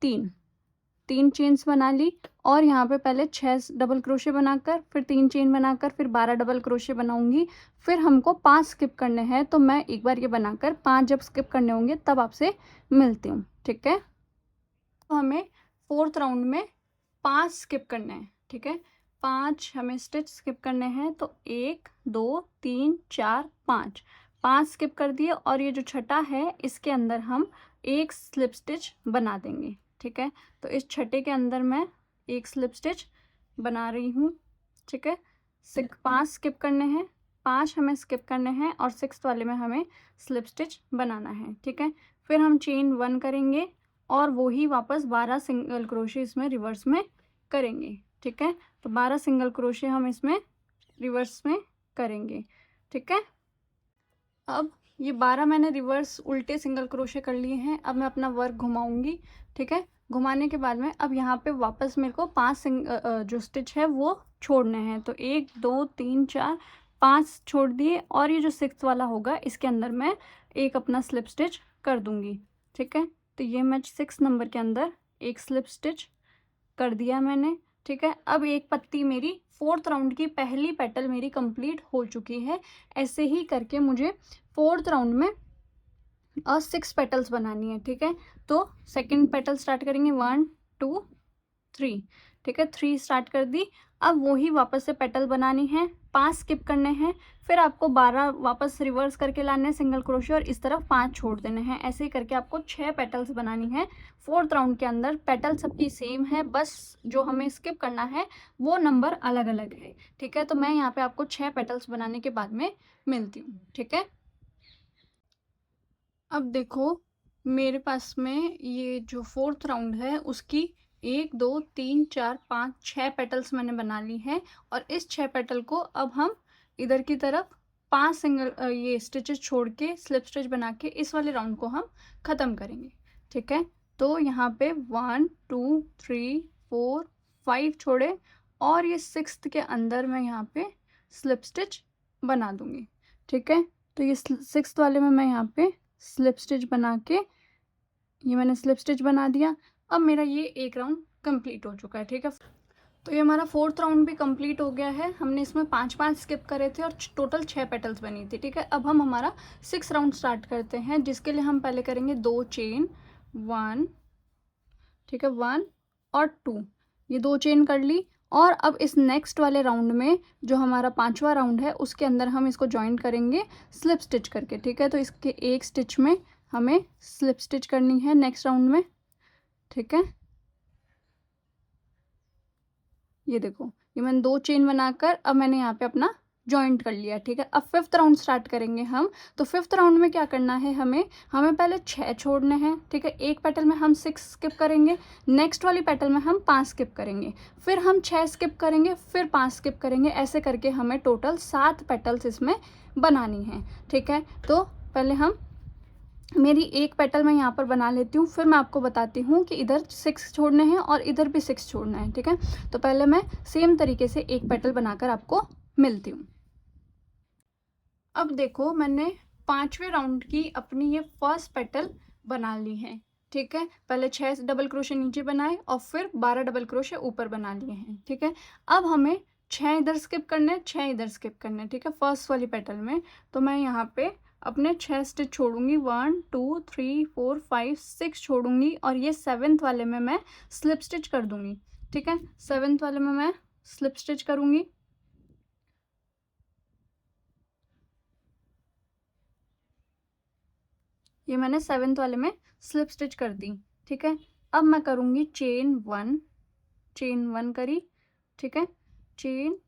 3 चेन्स बना ली और यहाँ पे पहले 6 डबल क्रोशे बनाकर फिर 3 चेन बनाकर फिर 12 डबल क्रोशे बनाऊंगी। फिर हमको 5 स्किप करने हैं, तो मैं एक बार ये बनाकर 5 जब स्किप करने होंगे तब आपसे मिलती हूँ, ठीक है। तो हमें 4th राउंड में 5 स्किप करने हैं, ठीक है। 5 हमें स्टिच स्किप करने हैं। तो 1 2 3 4 5 स्किप कर दिए और ये जो छठा है इसके अंदर हम एक स्लिप स्टिच बना देंगे, ठीक है। तो इस छठे के अंदर मैं एक स्लिप स्टिच बना रही हूँ, ठीक है। 5 स्किप करने हैं, 5 हमें स्किप करने हैं और 6th वाले में हमें स्लिप स्टिच बनाना है, ठीक है। फिर हम चेन 1 करेंगे और वही वापस 12 सिंगल क्रोशे इसमें रिवर्स में करेंगे, ठीक है। तो 12 सिंगल क्रोशे हम इसमें रिवर्स में करेंगे, ठीक है। अब ये 12 मैंने रिवर्स उल्टे सिंगल क्रोशे कर लिए हैं। अब मैं अपना वर्क घुमाऊंगी, ठीक है। घुमाने के बाद में अब यहाँ पे वापस मेरे को 5 जो स्टिच है वो छोड़ने हैं। तो 1 2 3 4 5 छोड़ दिए और ये जो 6th वाला होगा इसके अंदर मैं एक अपना स्लिप स्टिच कर दूंगी, ठीक है। तो ये मैं 6 नंबर के अंदर एक स्लिप स्टिच कर दिया मैंने, ठीक है। अब एक पत्ती मेरी 4th राउंड की पहली पेटल मेरी कंप्लीट हो चुकी है। ऐसे ही करके मुझे 4th राउंड में 6 पेटल्स बनानी है, ठीक है। तो 2nd पेटल स्टार्ट करेंगे, 1 2 3, ठीक है। 3 स्टार्ट कर दी। अब वही वापस से पेटल बनानी है, 5 स्किप करने हैं, फिर आपको 12 वापस रिवर्स करके लाने हैं सिंगल क्रोशे और इस तरफ 5 छोड़ देने हैं। ऐसे ही करके आपको 6 पेटल्स बनानी है 4th राउंड के अंदर। पेटल सबकी सेम है, बस जो हमें स्किप करना है वो नंबर अलग अलग है, ठीक है। तो मैं यहाँ पे आपको 6 पेटल्स बनाने के बाद में मिलती हूँ, ठीक है। अब देखो मेरे पास में ये जो 4th राउंड है उसकी 1 2 3 4 5 6 पेटल्स मैंने बना ली हैं और इस 6 पेटल को अब हम इधर की तरफ 5 सिंगल ये स्टिचेस छोड़ के स्लिप स्टिच बना के इस वाले राउंड को हम ख़त्म करेंगे, ठीक है। तो यहाँ पे 1 2 3 4 5 छोड़े और ये 6th के अंदर मैं यहाँ पे स्लिप स्टिच बना दूँगी, ठीक है। तो ये 6th वाले में मैं यहाँ पे स्लिप स्टिच बना के ये मैंने स्लिप स्टिच बना दिया। अब मेरा ये एक राउंड कंप्लीट हो चुका है, ठीक है। तो ये हमारा 4th राउंड भी कंप्लीट हो गया है। हमने इसमें 5 स्किप करे थे और टोटल 6 पेटल्स बनी थी, ठीक है। अब हम हमारा 6 राउंड स्टार्ट करते हैं, जिसके लिए हम पहले करेंगे 2 चेन 1, ठीक है, 1 और 2, ये 2 चेन कर ली। और अब इस नेक्स्ट वाले राउंड में जो हमारा 5वां राउंड है उसके अंदर हम इसको जॉइन करेंगे स्लिप स्टिच करके, ठीक है। तो इसके एक स्टिच में हमें स्लिप स्टिच करनी है नेक्स्ट राउंड में, ठीक है। ये देखो ये मैंने 2 चेन बनाकर अब मैंने यहाँ पे अपना जॉइंट कर लिया, ठीक है। अब 5th राउंड स्टार्ट करेंगे हम। तो 5th राउंड में क्या करना है, हमें पहले 6 छोड़ने हैं, ठीक है। एक पेटल में हम 6 स्किप करेंगे, नेक्स्ट वाली पेटल में हम 5 स्किप करेंगे, फिर हम 6 स्किप करेंगे, फिर 5 स्किप करेंगे। ऐसे करके हमें टोटल 7 पेटल्स इसमें बनानी है, ठीक है। तो पहले हम मेरी एक पेटल मैं यहाँ पर बना लेती हूँ, फिर मैं आपको बताती हूँ कि इधर 6 छोड़ने हैं और इधर भी 6 छोड़ना है, ठीक है। तो पहले मैं सेम तरीके से एक पेटल बनाकर आपको मिलती हूँ। अब देखो मैंने 5वें राउंड की अपनी ये फर्स्ट पेटल बना ली है, ठीक है। पहले 6 डबल क्रोशे नीचे बनाए और फिर 12 डबल क्रोशे ऊपर बना लिए हैं, ठीक है। अब हमें 6 इधर स्किप करने हैं, 6 इधर स्किप करने हैं, ठीक है, फर्स्ट वाली पेटल में। तो मैं यहाँ पे अपने 6 स्टिच छोड़ूंगी, 1 2 3 4 5 6 छोड़ूंगी और ये 7th वाले में मैं स्लिप स्टिच कर दूंगी, ठीक है। 7th वाले में मैं स्लिप स्टिच करूंगी, ये मैंने 7th वाले में स्लिप स्टिच कर दी, ठीक है। अब मैं करूँगी चेन 1 करी, ठीक है, चेन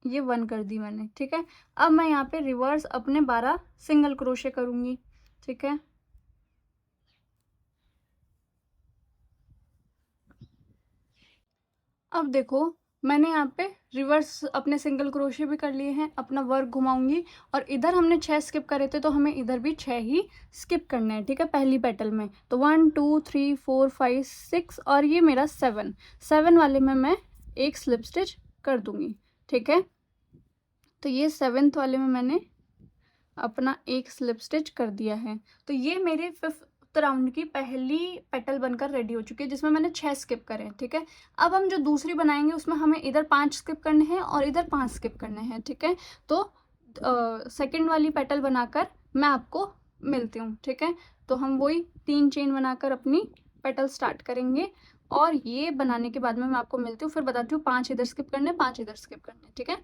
ये 1 कर दी मैंने, ठीक है। अब मैं यहाँ पे रिवर्स अपने 12 सिंगल क्रोशे करूँगी, ठीक है। अब देखो मैंने यहाँ पे रिवर्स अपने सिंगल क्रोशे भी कर लिए हैं, अपना वर्क घुमाऊंगी और इधर हमने 6 स्किप करे थे तो हमें इधर भी 6 ही स्किप करने हैं, ठीक है, पहली पेटल में। तो 1 2 3 4 5 6 और ये मेरा 7 वाले में मैं एक स्लिप स्टिच कर दूंगी, ठीक है। तो ये 7th वाले में मैंने अपना एक स्लिप स्टिच कर दिया है। तो ये मेरे 5th राउंड की पहली पेटल बनकर रेडी हो चुकी है, जिसमें मैंने 6 स्किप करे हैं, ठीक है। अब हम जो दूसरी बनाएंगे उसमें हमें इधर 5 स्किप करने हैं और इधर 5 स्किप करने हैं, ठीक है। तो सेकंड वाली पेटल बनाकर मैं आपको मिलती हूँ, ठीक है। तो हम वही 3 चेन बनाकर अपनी पेटल स्टार्ट करेंगे और ये बनाने के बाद में मैं आपको मिलती हूँ, फिर बताती हूँ 5 इधर स्किप करने, 5 इधर स्किप करने, ठीक है।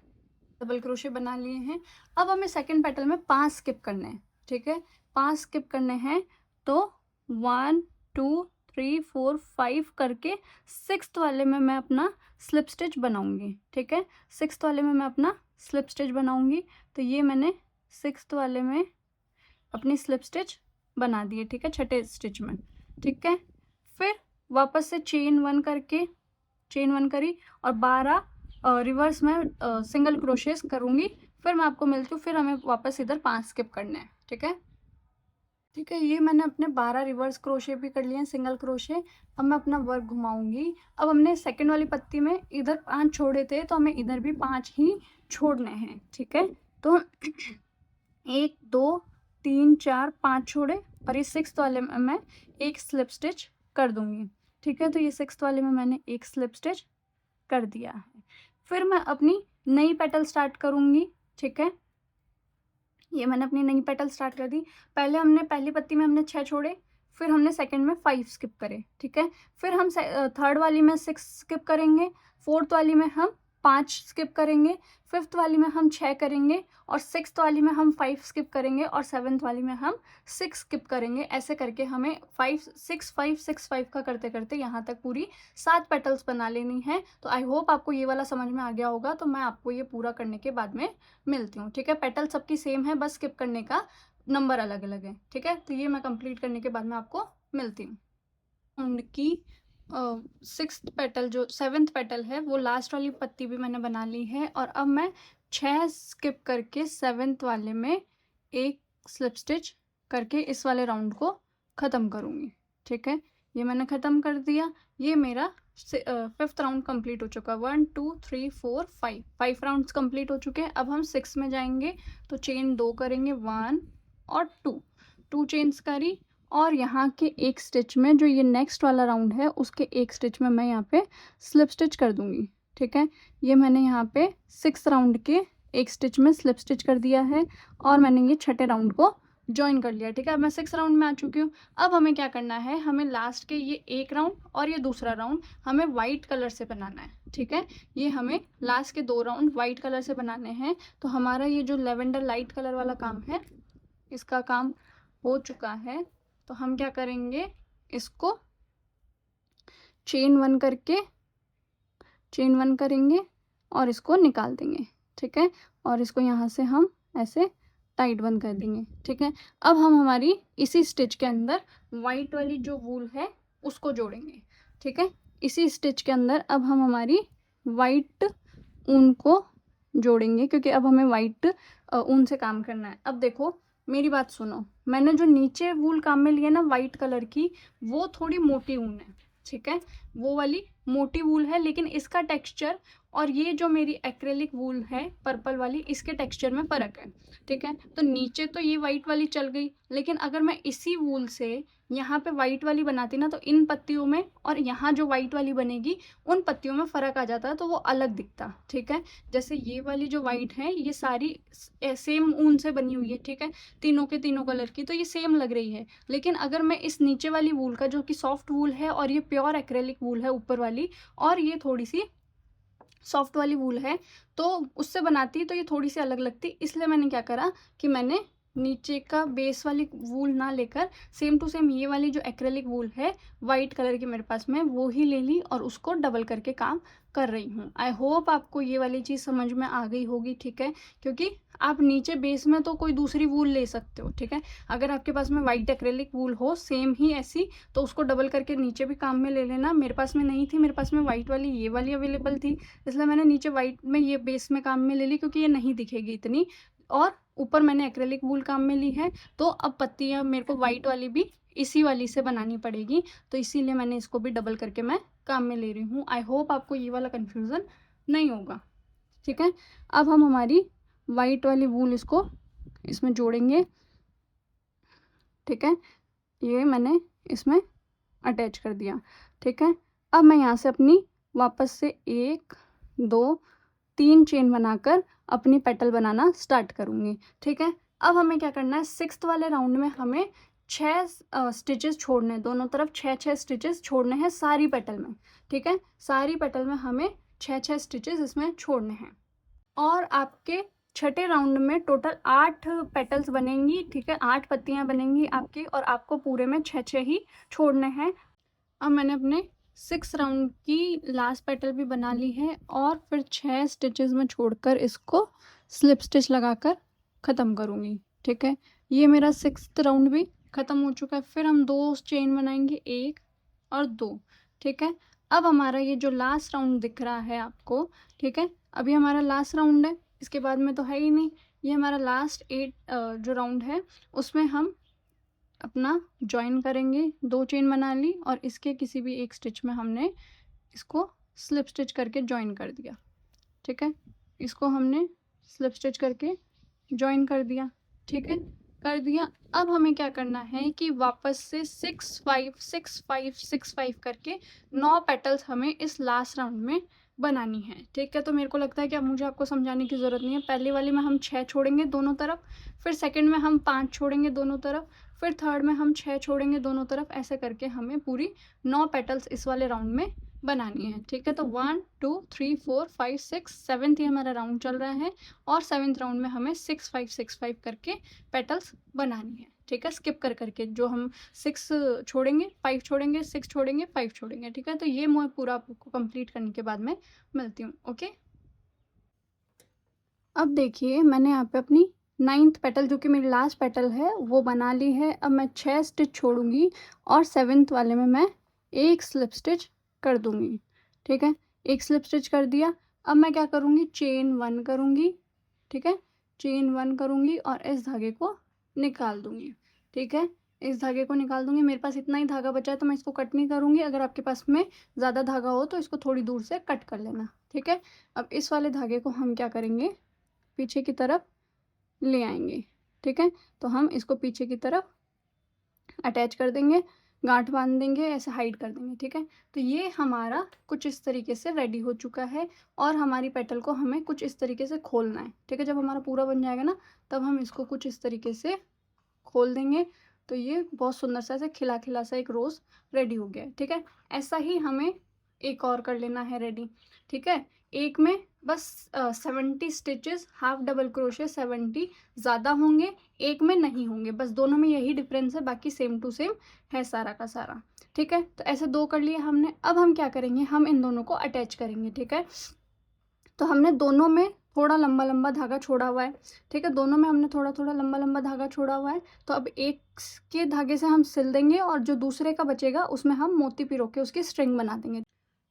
डबल क्रोशे बना लिए हैं। अब हमें सेकंड पेटल में 5 स्किप करने हैं, ठीक है, 5 स्किप करने हैं। तो 1 2 3 4 5 करके 6th वाले में मैं अपना स्लिप स्टिच बनाऊंगी, ठीक है। 6th वाले में मैं अपना स्लिप स्टिच बनाऊंगी। तो ये मैंने 6th वाले में अपनी स्लिप स्टिच बना दिए, ठीक है, छठे स्टिच में, ठीक है। फिर वापस से चेन 1 करके चेन 1 करी और 12 रिवर्स में सिंगल क्रोशेस करूँगी, फिर मैं आपको मिलती हूँ, फिर हमें वापस इधर 5 स्किप करने हैं, ठीक है। ठीक है, ये मैंने अपने 12 रिवर्स क्रोशे भी कर लिए हैं सिंगल क्रोशे। अब मैं अपना वर्क घुमाऊंगी। अब हमने सेकंड वाली पत्ती में इधर 5 छोड़े थे तो हमें इधर भी 5 ही छोड़ने हैं, ठीक है। तो 1 2 3 4 5 छोड़े और ये 6th वाले में मैं एक स्लिप स्टिच कर दूंगी, ठीक है। तो ये 6th वाले में मैंने एक स्लिप स्टिच कर दिया है। फिर मैं अपनी नई पेटल स्टार्ट करूँगी, ठीक है। ये मैंने अपनी नई पेटल स्टार्ट कर दी। पहले हमने पहली पत्ती में हमने 6 छोड़े, फिर हमने सेकंड में 5 स्किप करे, ठीक है। फिर हम थर्ड वाली में 6 स्किप करेंगे, फोर्थ वाली में हम 5 स्किप करेंगे, 5th वाली में हम 6 करेंगे और 6th वाली में हम 5 स्किप करेंगे और 7th वाली में हम 6 स्किप करेंगे। ऐसे करके हमें 5 6 5 6 5 का करते करते यहाँ तक पूरी 7 पेटल्स बना लेनी है। तो आई होप आपको ये वाला समझ में आ गया होगा। तो मैं आपको ये पूरा करने के बाद में मिलती हूँ, ठीक है। पेटल सबकी सेम है, बस स्किप करने का नंबर अलग अलग है, ठीक है। तो ये मैं कंप्लीट करने के बाद में आपको मिलती हूँ। उनकी 6th पेटल जो 7th पेटल है वो लास्ट वाली पत्ती भी मैंने बना ली है और अब मैं 6 स्किप करके 7th वाले में एक स्लिप स्टिच करके इस वाले राउंड को ख़त्म करूँगी, ठीक है। ये मैंने ख़त्म कर दिया। ये मेरा 5th राउंड कंप्लीट हो चुका। 1 2 3 4 5 राउंड्स कंप्लीट हो चुके हैं। अब हम 6 में जाएंगे तो चेन 2 करेंगे, 1 और 2 चेन्स करी और यहाँ के एक स्टिच में जो ये नेक्स्ट वाला राउंड है उसके एक स्टिच में मैं यहाँ पे स्लिप स्टिच कर दूँगी, ठीक है। ये मैंने यहाँ पे 6th राउंड के एक स्टिच में स्लिप स्टिच कर दिया है और मैंने ये छठे राउंड को ज्वाइन कर लिया, ठीक है। अब मैं 6th राउंड में आ चुकी हूँ। अब हमें क्या करना है, हमें लास्ट के ये एक राउंड और ये दूसरा राउंड हमें वाइट कलर से बनाना है, ठीक है। ये हमें लास्ट के 2 राउंड वाइट कलर से बनाने हैं। तो हमारा ये जो लेवेंडर लाइट कलर वाला काम है इसका काम हो चुका है। तो हम क्या करेंगे, इसको चेन 1 करेंगे और इसको निकाल देंगे, ठीक है। और इसको यहाँ से हम ऐसे टाइट बंद कर देंगे, ठीक है। अब हम हमारी इसी स्टिच के अंदर वाइट वाली जो वूल है उसको जोड़ेंगे, ठीक है। इसी स्टिच के अंदर अब हम हमारी वाइट ऊन को जोड़ेंगे क्योंकि अब हमें वाइट ऊन से काम करना है। अब देखो मेरी बात सुनो, मैंने जो नीचे वूल काम में ली है ना वाइट कलर की, वो थोड़ी मोटी ऊन है, ठीक है, वो वाली मोटी वूल है, लेकिन इसका टेक्सचर और ये जो मेरी एक्रेलिक वूल है पर्पल वाली, इसके टेक्सचर में फ़र्क है, ठीक है। तो नीचे तो ये वाइट वाली चल गई, लेकिन अगर मैं इसी वूल से यहाँ पे वाइट वाली बनाती ना, तो इन पत्तियों में और यहाँ जो वाइट वाली बनेगी उन पत्तियों में फ़र्क आ जाता है, तो वो अलग दिखता, ठीक है। जैसे ये वाली जो वाइट है ये सारी सेम ऊन से बनी हुई है, ठीक है, तीनों के तीनों कलर की, तो ये सेम लग रही है। लेकिन अगर मैं इस नीचे वाली वूल का, जो कि सॉफ्ट वूल है और ये प्योर एक्रेलिक वूल है ऊपर वाली, और ये थोड़ी सी सॉफ्ट वाली वूल है, तो उससे बनाती तो ये थोड़ी सी अलग लगती। इसलिए मैंने क्या करा कि मैंने नीचे का बेस वाली वूल ना लेकर सेम टू सेम ये वाली जो एक्रेलिक वूल है वाइट कलर की मेरे पास में, वो ही ले ली और उसको डबल करके काम कर रही हूँ। आई होप आपको ये वाली चीज़ समझ में आ गई होगी, ठीक है, क्योंकि आप नीचे बेस में तो कोई दूसरी वूल ले सकते हो, ठीक है। अगर आपके पास में वाइट एक्रेलिक वूल हो सेम ही ऐसी, तो उसको डबल करके नीचे भी काम में ले लेना। मेरे पास में नहीं थी, मेरे पास में वाइट वाली ये वाली अवेलेबल थी, इसलिए मैंने नीचे वाइट में ये बेस में काम में ले ली, क्योंकि ये नहीं दिखेगी इतनी, और ऊपर मैंने एक्रेलिक वूल काम में ली है। तो अब पत्तियाँ मेरे को वाइट वाली भी इसी वाली से बनानी पड़ेगी, तो इसीलिए मैंने इसको भी डबल करके मैं काम में ले रही हूँ। आई होप आपको ये वाला कन्फ्यूज़न नहीं होगा, ठीक है। अब हम हमारी वाइट वाली वूल इसको इसमें जोड़ेंगे, ठीक है, ये मैंने इसमें अटैच कर दिया, ठीक है। अब मैं यहाँ से अपनी वापस से 1 2 3 चेन बनाकर अपनी पेटल बनाना स्टार्ट करूँगी, ठीक है। अब हमें क्या करना है, 6th वाले राउंड में हमें 6 स्टिचेस छोड़ने हैं, दोनों तरफ 6 स्टिचेस छोड़ने हैं सारी पेटल में, ठीक है। सारी पेटल में हमें 6 स्टिचेस इसमें छोड़ने हैं, और आपके छठे राउंड में टोटल 8 पेटल्स बनेंगी, ठीक है, 8 पत्तियां बनेंगी आपकी, और आपको पूरे में 6 ही छोड़ने हैं। अब मैंने अपने 6 राउंड की लास्ट पेटल भी बना ली है, और फिर 6 स्टिचेस में छोड़कर इसको स्लिप स्टिच लगाकर ख़त्म करूँगी, ठीक है। ये मेरा 6th राउंड भी ख़त्म हो चुका है। फिर हम 2 चेन बनाएंगे, 1 और 2, ठीक है। अब हमारा ये जो लास्ट राउंड दिख रहा है आपको, ठीक है, अभी हमारा लास्ट राउंड है, इसके बाद में तो है ही नहीं। ये हमारा लास्ट 8 जो राउंड है उसमें हम अपना जॉइन करेंगे, 2 चेन बना ली, और इसके किसी भी एक स्टिच में हमने इसको स्लिप स्टिच करके जॉइन कर दिया, ठीक है। इसको हमने स्लिप स्टिच करके जॉइन कर दिया, ठीक है, कर दिया। अब हमें क्या करना है कि वापस से 6 5 6 5 6 5 करके 9 पेटल्स हमें इस लास्ट राउंड में बनानी है, ठीक है। तो मेरे को लगता है कि अब मुझे आपको समझाने की ज़रूरत नहीं है। पहले वाली में हम 6 छोड़ेंगे दोनों तरफ, फिर सेकंड में हम 5 छोड़ेंगे दोनों तरफ, फिर थर्ड में हम 6 छोड़ेंगे दोनों तरफ, ऐसे करके हमें पूरी 9 पेटल्स इस वाले राउंड में बनानी है, ठीक है। तो 1 2 3 4 5 6 7th ये हमारा राउंड चल रहा है, और 7th राउंड में हमें 6 5 6 5 करके पेटल्स बनानी है, ठीक है, स्किप कर करके। जो हम 6 छोड़ेंगे, 5 छोड़ेंगे, 6 छोड़ेंगे, 5 छोड़ेंगे, ठीक है। तो ये मैं पूरा आपको कंप्लीट करने के बाद में मिलती हूँ, ओके। अब देखिए मैंने यहाँ पे अपनी 9th पेटल, जो कि मेरी लास्ट पेटल है, वो बना ली है। अब मैं 6 स्टिच छोड़ूंगी, और 7th वाले में मैं एक स्लिप स्टिच कर दूंगी, ठीक है, एक स्लिप स्टिच कर दिया। अब मैं क्या करूँगी, चेन 1 करूँगी, ठीक है, चेन 1 करूँगी, और इस धागे को निकाल दूँगी, ठीक है, इस धागे को निकाल दूँगी। मेरे पास इतना ही धागा बचा है, तो मैं इसको कट नहीं करूँगी। अगर आपके पास में ज़्यादा धागा हो तो इसको थोड़ी दूर से कट कर लेना, ठीक है। अब इस वाले धागे को हम क्या करेंगे, पीछे की तरफ ले आएंगे, ठीक है। तो हम इसको पीछे की तरफ अटैच कर देंगे, गांठ बांध देंगे, ऐसे हाइड कर देंगे, ठीक है। तो ये हमारा कुछ इस तरीके से रेडी हो चुका है, और हमारी पेटल को हमें कुछ इस तरीके से खोलना है, ठीक है। जब हमारा पूरा बन जाएगा ना, तब हम इसको कुछ इस तरीके से खोल देंगे, तो ये बहुत सुंदर सा ऐसे खिला खिला सा एक रोज़ रेडी हो गया है, ठीक है। ऐसा ही हमें एक और कर लेना है रेडी, ठीक है। एक में बस 70 स्टिचेस, हाफ डबल क्रोशे 70 ज़्यादा होंगे, एक में नहीं होंगे, बस दोनों में यही डिफरेंस है, बाकी सेम टू सेम है सारा का सारा, ठीक है। तो ऐसे 2 कर लिए हमने। अब हम क्या करेंगे, हम इन दोनों को अटैच करेंगे, ठीक है। तो हमने दोनों में थोड़ा लंबा लंबा धागा छोड़ा हुआ है, ठीक है, दोनों में हमने थोड़ा थोड़ा लंबा लंबा धागा छोड़ा हुआ है। तो अब एक के धागे से हम सिल देंगे, और जो दूसरे का बचेगा उसमें हम मोती पिरो के उसकी स्ट्रिंग बना देंगे।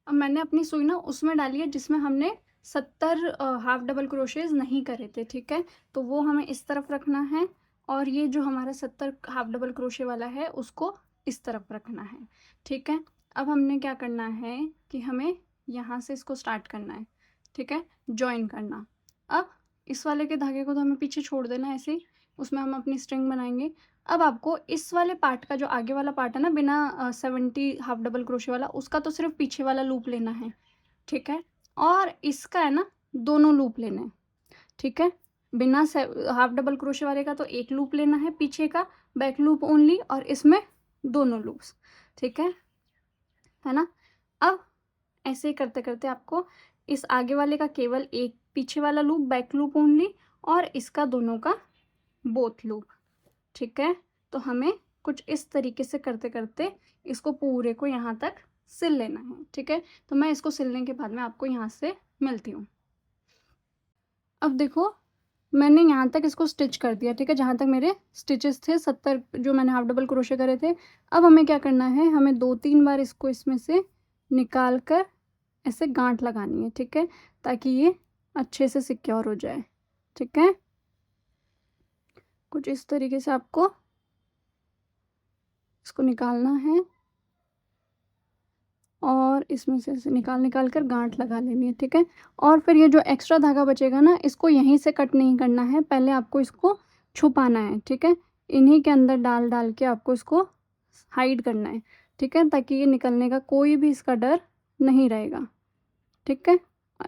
अब मैंने अपनी सुई ना उसमें डाली है जिसमें हमने 70 हाफ डबल क्रोशेज नहीं करे थे, ठीक है। तो वो हमें इस तरफ रखना है, और ये जो हमारा 70 हाफ डबल क्रोशे वाला है उसको इस तरफ रखना है, ठीक है। अब हमने क्या करना है कि हमें यहाँ से इसको स्टार्ट करना है, ठीक है, जॉइन करना। अब इस वाले के धागे को तो हमें पीछे छोड़ देना ऐसे ही, उसमें हम अपनी स्ट्रिंग बनाएंगे। अब आपको इस वाले पार्ट का जो आगे वाला पार्ट है ना, बिना 70 हाफ डबल क्रोशे वाला, उसका तो सिर्फ पीछे वाला लूप लेना है, ठीक है। और इसका है ना, दोनों लूप लेने हैं, ठीक है। बिना हाफ डबल क्रोशे वाले का तो एक लूप लेना है, पीछे का बैक लूप ओनली, और इसमें दोनों लूप्स, ठीक है ना। अब ऐसे ही करते करते आपको इस आगे वाले का केवल एक पीछे वाला लूप बैक लूप ओनली, और इसका दोनों का बोथ लूप, ठीक है। तो हमें कुछ इस तरीके से करते करते इसको पूरे को यहाँ तक सिल लेना है, ठीक है। तो मैं इसको सिलने के बाद में आपको यहाँ से मिलती हूँ। अब देखो मैंने यहाँ तक इसको स्टिच कर दिया, ठीक है, जहाँ तक मेरे स्टिचेस थे 70 जो मैंने हाफ डबल क्रोशे करे थे। अब हमें क्या करना है, हमें 2-3 बार इसको इसमें से निकाल कर ऐसे गांठ लगानी है, ठीक है, ताकि ये अच्छे से सिक्योर हो जाए, ठीक है। कुछ इस तरीके से आपको इसको निकालना है और इसमें से ऐसे निकाल कर गांठ लगा लेनी है, ठीक है। और फिर ये जो एक्स्ट्रा धागा बचेगा ना, इसको यहीं से कट नहीं करना है, पहले आपको इसको छुपाना है, ठीक है। इन्हीं के अंदर डाल के आपको इसको हाइड करना है, ठीक है, ताकि ये निकलने का कोई भी इसका डर नहीं रहेगा, ठीक है।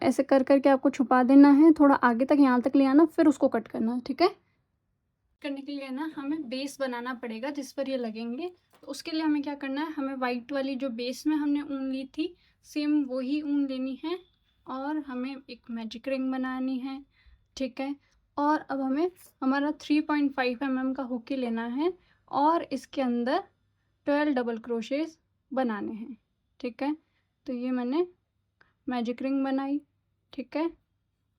ऐसे कर करके आपको छुपा देना है, थोड़ा आगे तक यहाँ तक ले आना, फिर उसको कट करना है, ठीक है। करने के लिए ना हमें बेस बनाना पड़ेगा जिस पर ये लगेंगे। तो उसके लिए हमें क्या करना है, हमें वाइट वाली जो बेस में हमने ऊन ली थी सेम वही ऊन लेनी है, और हमें एक मैजिक रिंग बनानी है, ठीक है। और अब हमें हमारा 3.5 mm का हुक लेना है, और इसके अंदर 12 डबल क्रोशेस बनाने हैं, ठीक है। तो ये मैंने मैजिक रिंग बनाई, ठीक है।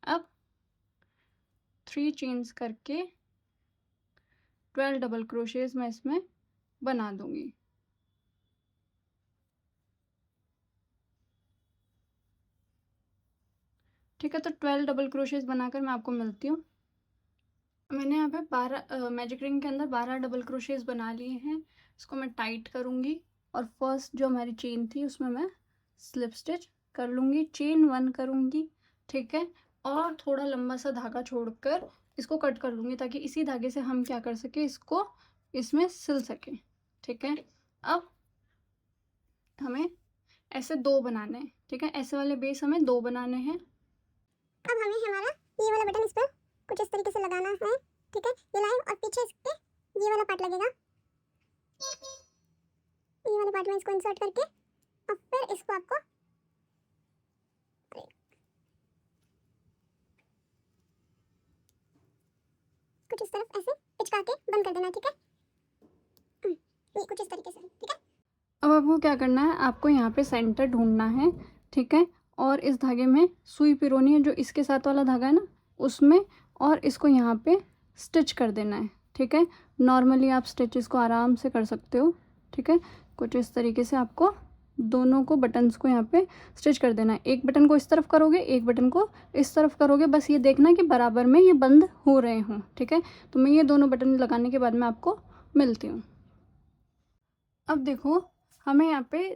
अब 3 चेन्स करके 12 डबल क्रोशेस मैं इसमें बना दूंगी, ठीक है। तो 12 डबल क्रोशेस बनाकर मैं आपको मिलती हूँ। मैंने यहाँ पे 12 मैजिक रिंग के अंदर 12 डबल क्रोशेस बना लिए हैं। इसको मैं टाइट करूँगी, और फर्स्ट जो हमारी चेन थी उसमें मैं स्लिप स्टिच कर लूँगी, चेन 1 करूँगी, ठीक है। और थोड़ा लंबा सा धागा छोड़कर इसको कट कर लूँगी, ताकि इसी धागे से हम क्या कर सके, इसको इसमें सिल सके, ठीक है। अब हमें ऐसे 2 बनाने हैं, ठीक है, ऐसे वाले बेस हमें 2 बनाने हैं। अब हमें हमारा ये वाला बटन इस पर कुछ इस तरीके से लगाना है, ठीक है, ये लाइन, और पीछे इसके ये वाला पार्ट लगेगा, ये वाला पार्ट में इसको इंसर्ट करके, और फिर इसको आपको कुछ इस तरफ ऐसे पिचका के बंद कर देना, ठीक है। ये कुछ इस तरीके से, ठीक है। अब आपको क्या करना है, आपको यहाँ पे सेंटर ढूंढना है, ठीक है, और इस धागे में सुई पिरोनी है जो इसके साथ वाला धागा है ना उसमें, और इसको यहाँ पे स्टिच कर देना है, ठीक है। नॉर्मली आप स्टिचेस को आराम से कर सकते हो, ठीक है। कुछ इस तरीके से आपको दोनों को बटन्स को यहाँ पे स्टिच कर देना है। एक बटन को इस तरफ करोगे, एक बटन को इस तरफ करोगे, बस ये देखना कि बराबर में ये बंद हो रहे हों, ठीक है। तो मैं ये दोनों बटन लगाने के बाद मैं आपको मिलती हूँ। अब देखो हमें यहाँ पे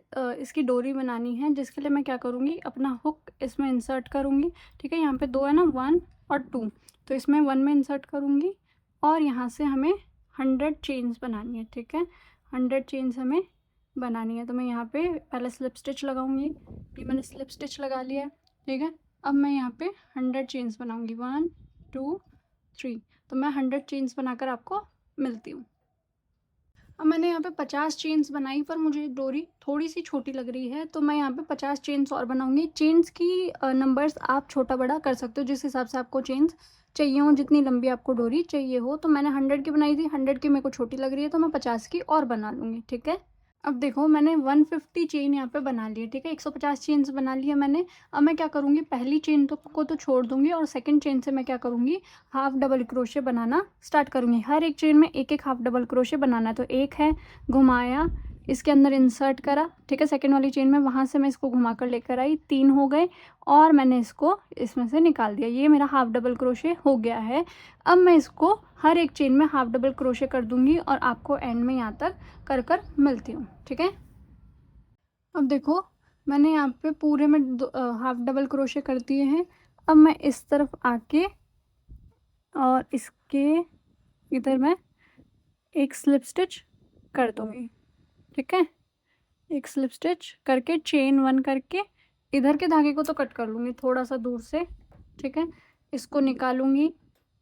इसकी डोरी बनानी है, जिसके लिए मैं क्या करूँगी, अपना हुक इसमें इंसर्ट करूँगी, ठीक है। यहाँ पे 2 है ना, 1 और 2, तो इसमें 1 में इंसर्ट करूँगी, और यहाँ से हमें 100 चेन्स बनानी है, ठीक है। 100 चेन्स हमें बनानी है। तो मैं यहाँ पे पहले स्लिप स्टिच लगाऊंगी, ये मैंने स्लिप स्टिच लगा लिया है, ठीक है। अब मैं यहाँ पे 100 चेन्स बनाऊंगी, 1 2 3। तो मैं 100 चेन्स बनाकर आपको मिलती हूँ। अब मैंने यहाँ पे 50 चेन्स बनाई, पर मुझे डोरी थोड़ी सी छोटी लग रही है, तो मैं यहाँ पे 50 चेन्स और बनाऊंगी। चेन्स की नंबर्स आप छोटा बड़ा कर सकते हो, जिस हिसाब से आपको चेन्स चाहिए हो, जितनी लंबी आपको डोरी चाहिए हो। तो मैंने 100 की बनाई थी, 100 की मेरे को छोटी लग रही है, तो मैं 50 की और बना लूँगी, ठीक है। अब देखो मैंने 150 चेन यहाँ पे बना ली है, ठीक है। 150 चेन्स बना लिया मैंने। अब मैं क्या करूँगी, पहली चेन को तो छोड़ दूँगी, और सेकंड चेन से मैं क्या करूँगी, हाफ डबल क्रोशे बनाना स्टार्ट करूँगी। हर एक चेन में एक एक हाफ डबल क्रोशे बनाना है। तो एक है, घुमाया, इसके अंदर इंसर्ट करा, ठीक है, सेकंड वाली चेन में, वहाँ से मैं इसको घुमा कर लेकर आई, 3 हो गए और मैंने इसको इसमें से निकाल दिया। ये मेरा हाफ डबल क्रोशे हो गया है। अब मैं इसको हर एक चेन में हाफ डबल क्रोशे कर दूंगी और आपको एंड में यहाँ तक कर मिलती हूँ, ठीक है। अब देखो मैंने यहाँ पे पूरे में हाफ डबल क्रोशे कर दिए हैं। अब मैं इस तरफ आके और इसके इधर मैं एक स्लिप स्टिच कर दूँगी, ठीक है। एक स्लिप स्टिच करके चेन 1 करके इधर के धागे को तो कट कर लूँगी थोड़ा सा दूर से, ठीक है। इसको निकालूँगी,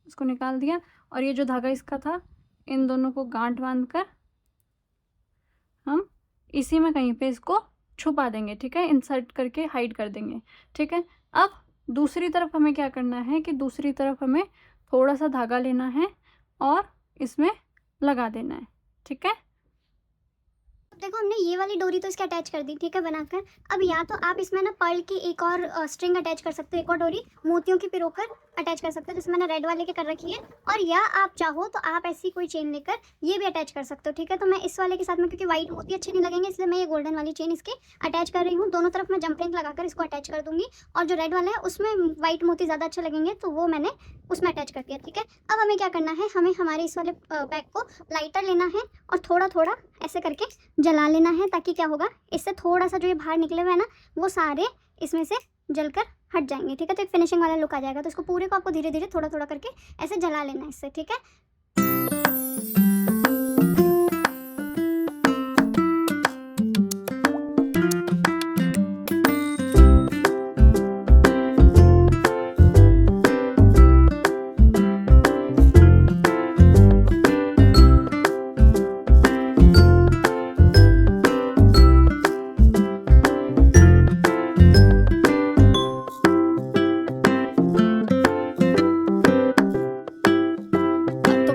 इसको निकाल दिया और ये जो धागा इसका था, इन दोनों को गांठ बांध कर हम इसी में कहीं पे इसको छुपा देंगे, ठीक है, इंसर्ट करके हाइड कर देंगे, ठीक है। अब दूसरी तरफ हमें क्या करना है कि दूसरी तरफ हमें थोड़ा सा धागा लेना है और इसमें लगा देना है, ठीक है। देखो हमने ये वाली डोरी तो इसके अटैच कर दी, ठीक है, बनाकर। अब या तो आप इसमें ना पर्ल की एक और स्ट्रिंग अटैच कर सकते हो, एक और डोरी मोतियों की पिरोकर अटैच कर सकते हो, जैसे मैंने रेड वाले के कर रखी है। और या आप चाहो तो आप ऐसी कोई चेन लेकर ये भी अटैच कर सकते हो, ठीक है। तो मैं इस वाले के साथ में, क्योंकि वाइट मोती अच्छे नहीं लगेंगे, इसलिए मैं ये गोल्डन वाली चेन इसके अटैच कर रही हूँ। दोनों तरफ मैं जंप रिंग लगाकर इसको अटैच कर दूंगी और जो रेड वाला है उसमें वाइट मोती ज़्यादा अच्छे लगेंगे, तो वो मैंने उसमें अटैच कर दिया, ठीक है। अब हमें क्या करना है, हमें हमारे इस वाले बैग को लाइटर लेना है और थोड़ा थोड़ा ऐसे करके जला लेना है, ताकि क्या होगा, इससे थोड़ा सा जो ये बाहर निकले हुए हैं ना, वो सारे इसमें से जलकर हट जाएंगे, ठीक है। तो एक फिनिशिंग वाला लुक आ जाएगा। तो इसको पूरे को आपको धीरे धीरे थोड़ा थोड़ा करके ऐसे जला लेना है इससे, ठीक है।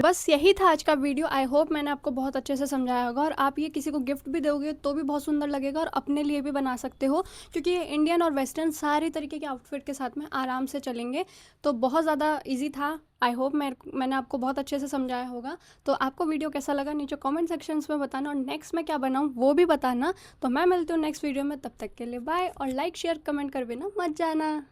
बस यही था आज का वीडियो। आई होप मैंने आपको बहुत अच्छे से समझाया होगा और आप ये किसी को गिफ्ट भी दोगे तो भी बहुत सुंदर लगेगा और अपने लिए भी बना सकते हो, क्योंकि ये इंडियन और वेस्टर्न सारी तरीके के आउटफिट के साथ में आराम से चलेंगे। तो बहुत ज़्यादा इजी था। आई होप मैंने आपको बहुत अच्छे से समझाया होगा। तो आपको वीडियो कैसा लगा नीचे कमेंट सेक्शंस में बताना और नेक्स्ट मैं क्या बनाऊँ वो भी बताना। तो मैं मिलती हूँ नेक्स्ट वीडियो में, तब तक के लिए बाय और लाइक शेयर कमेंट कर देना मत जाना।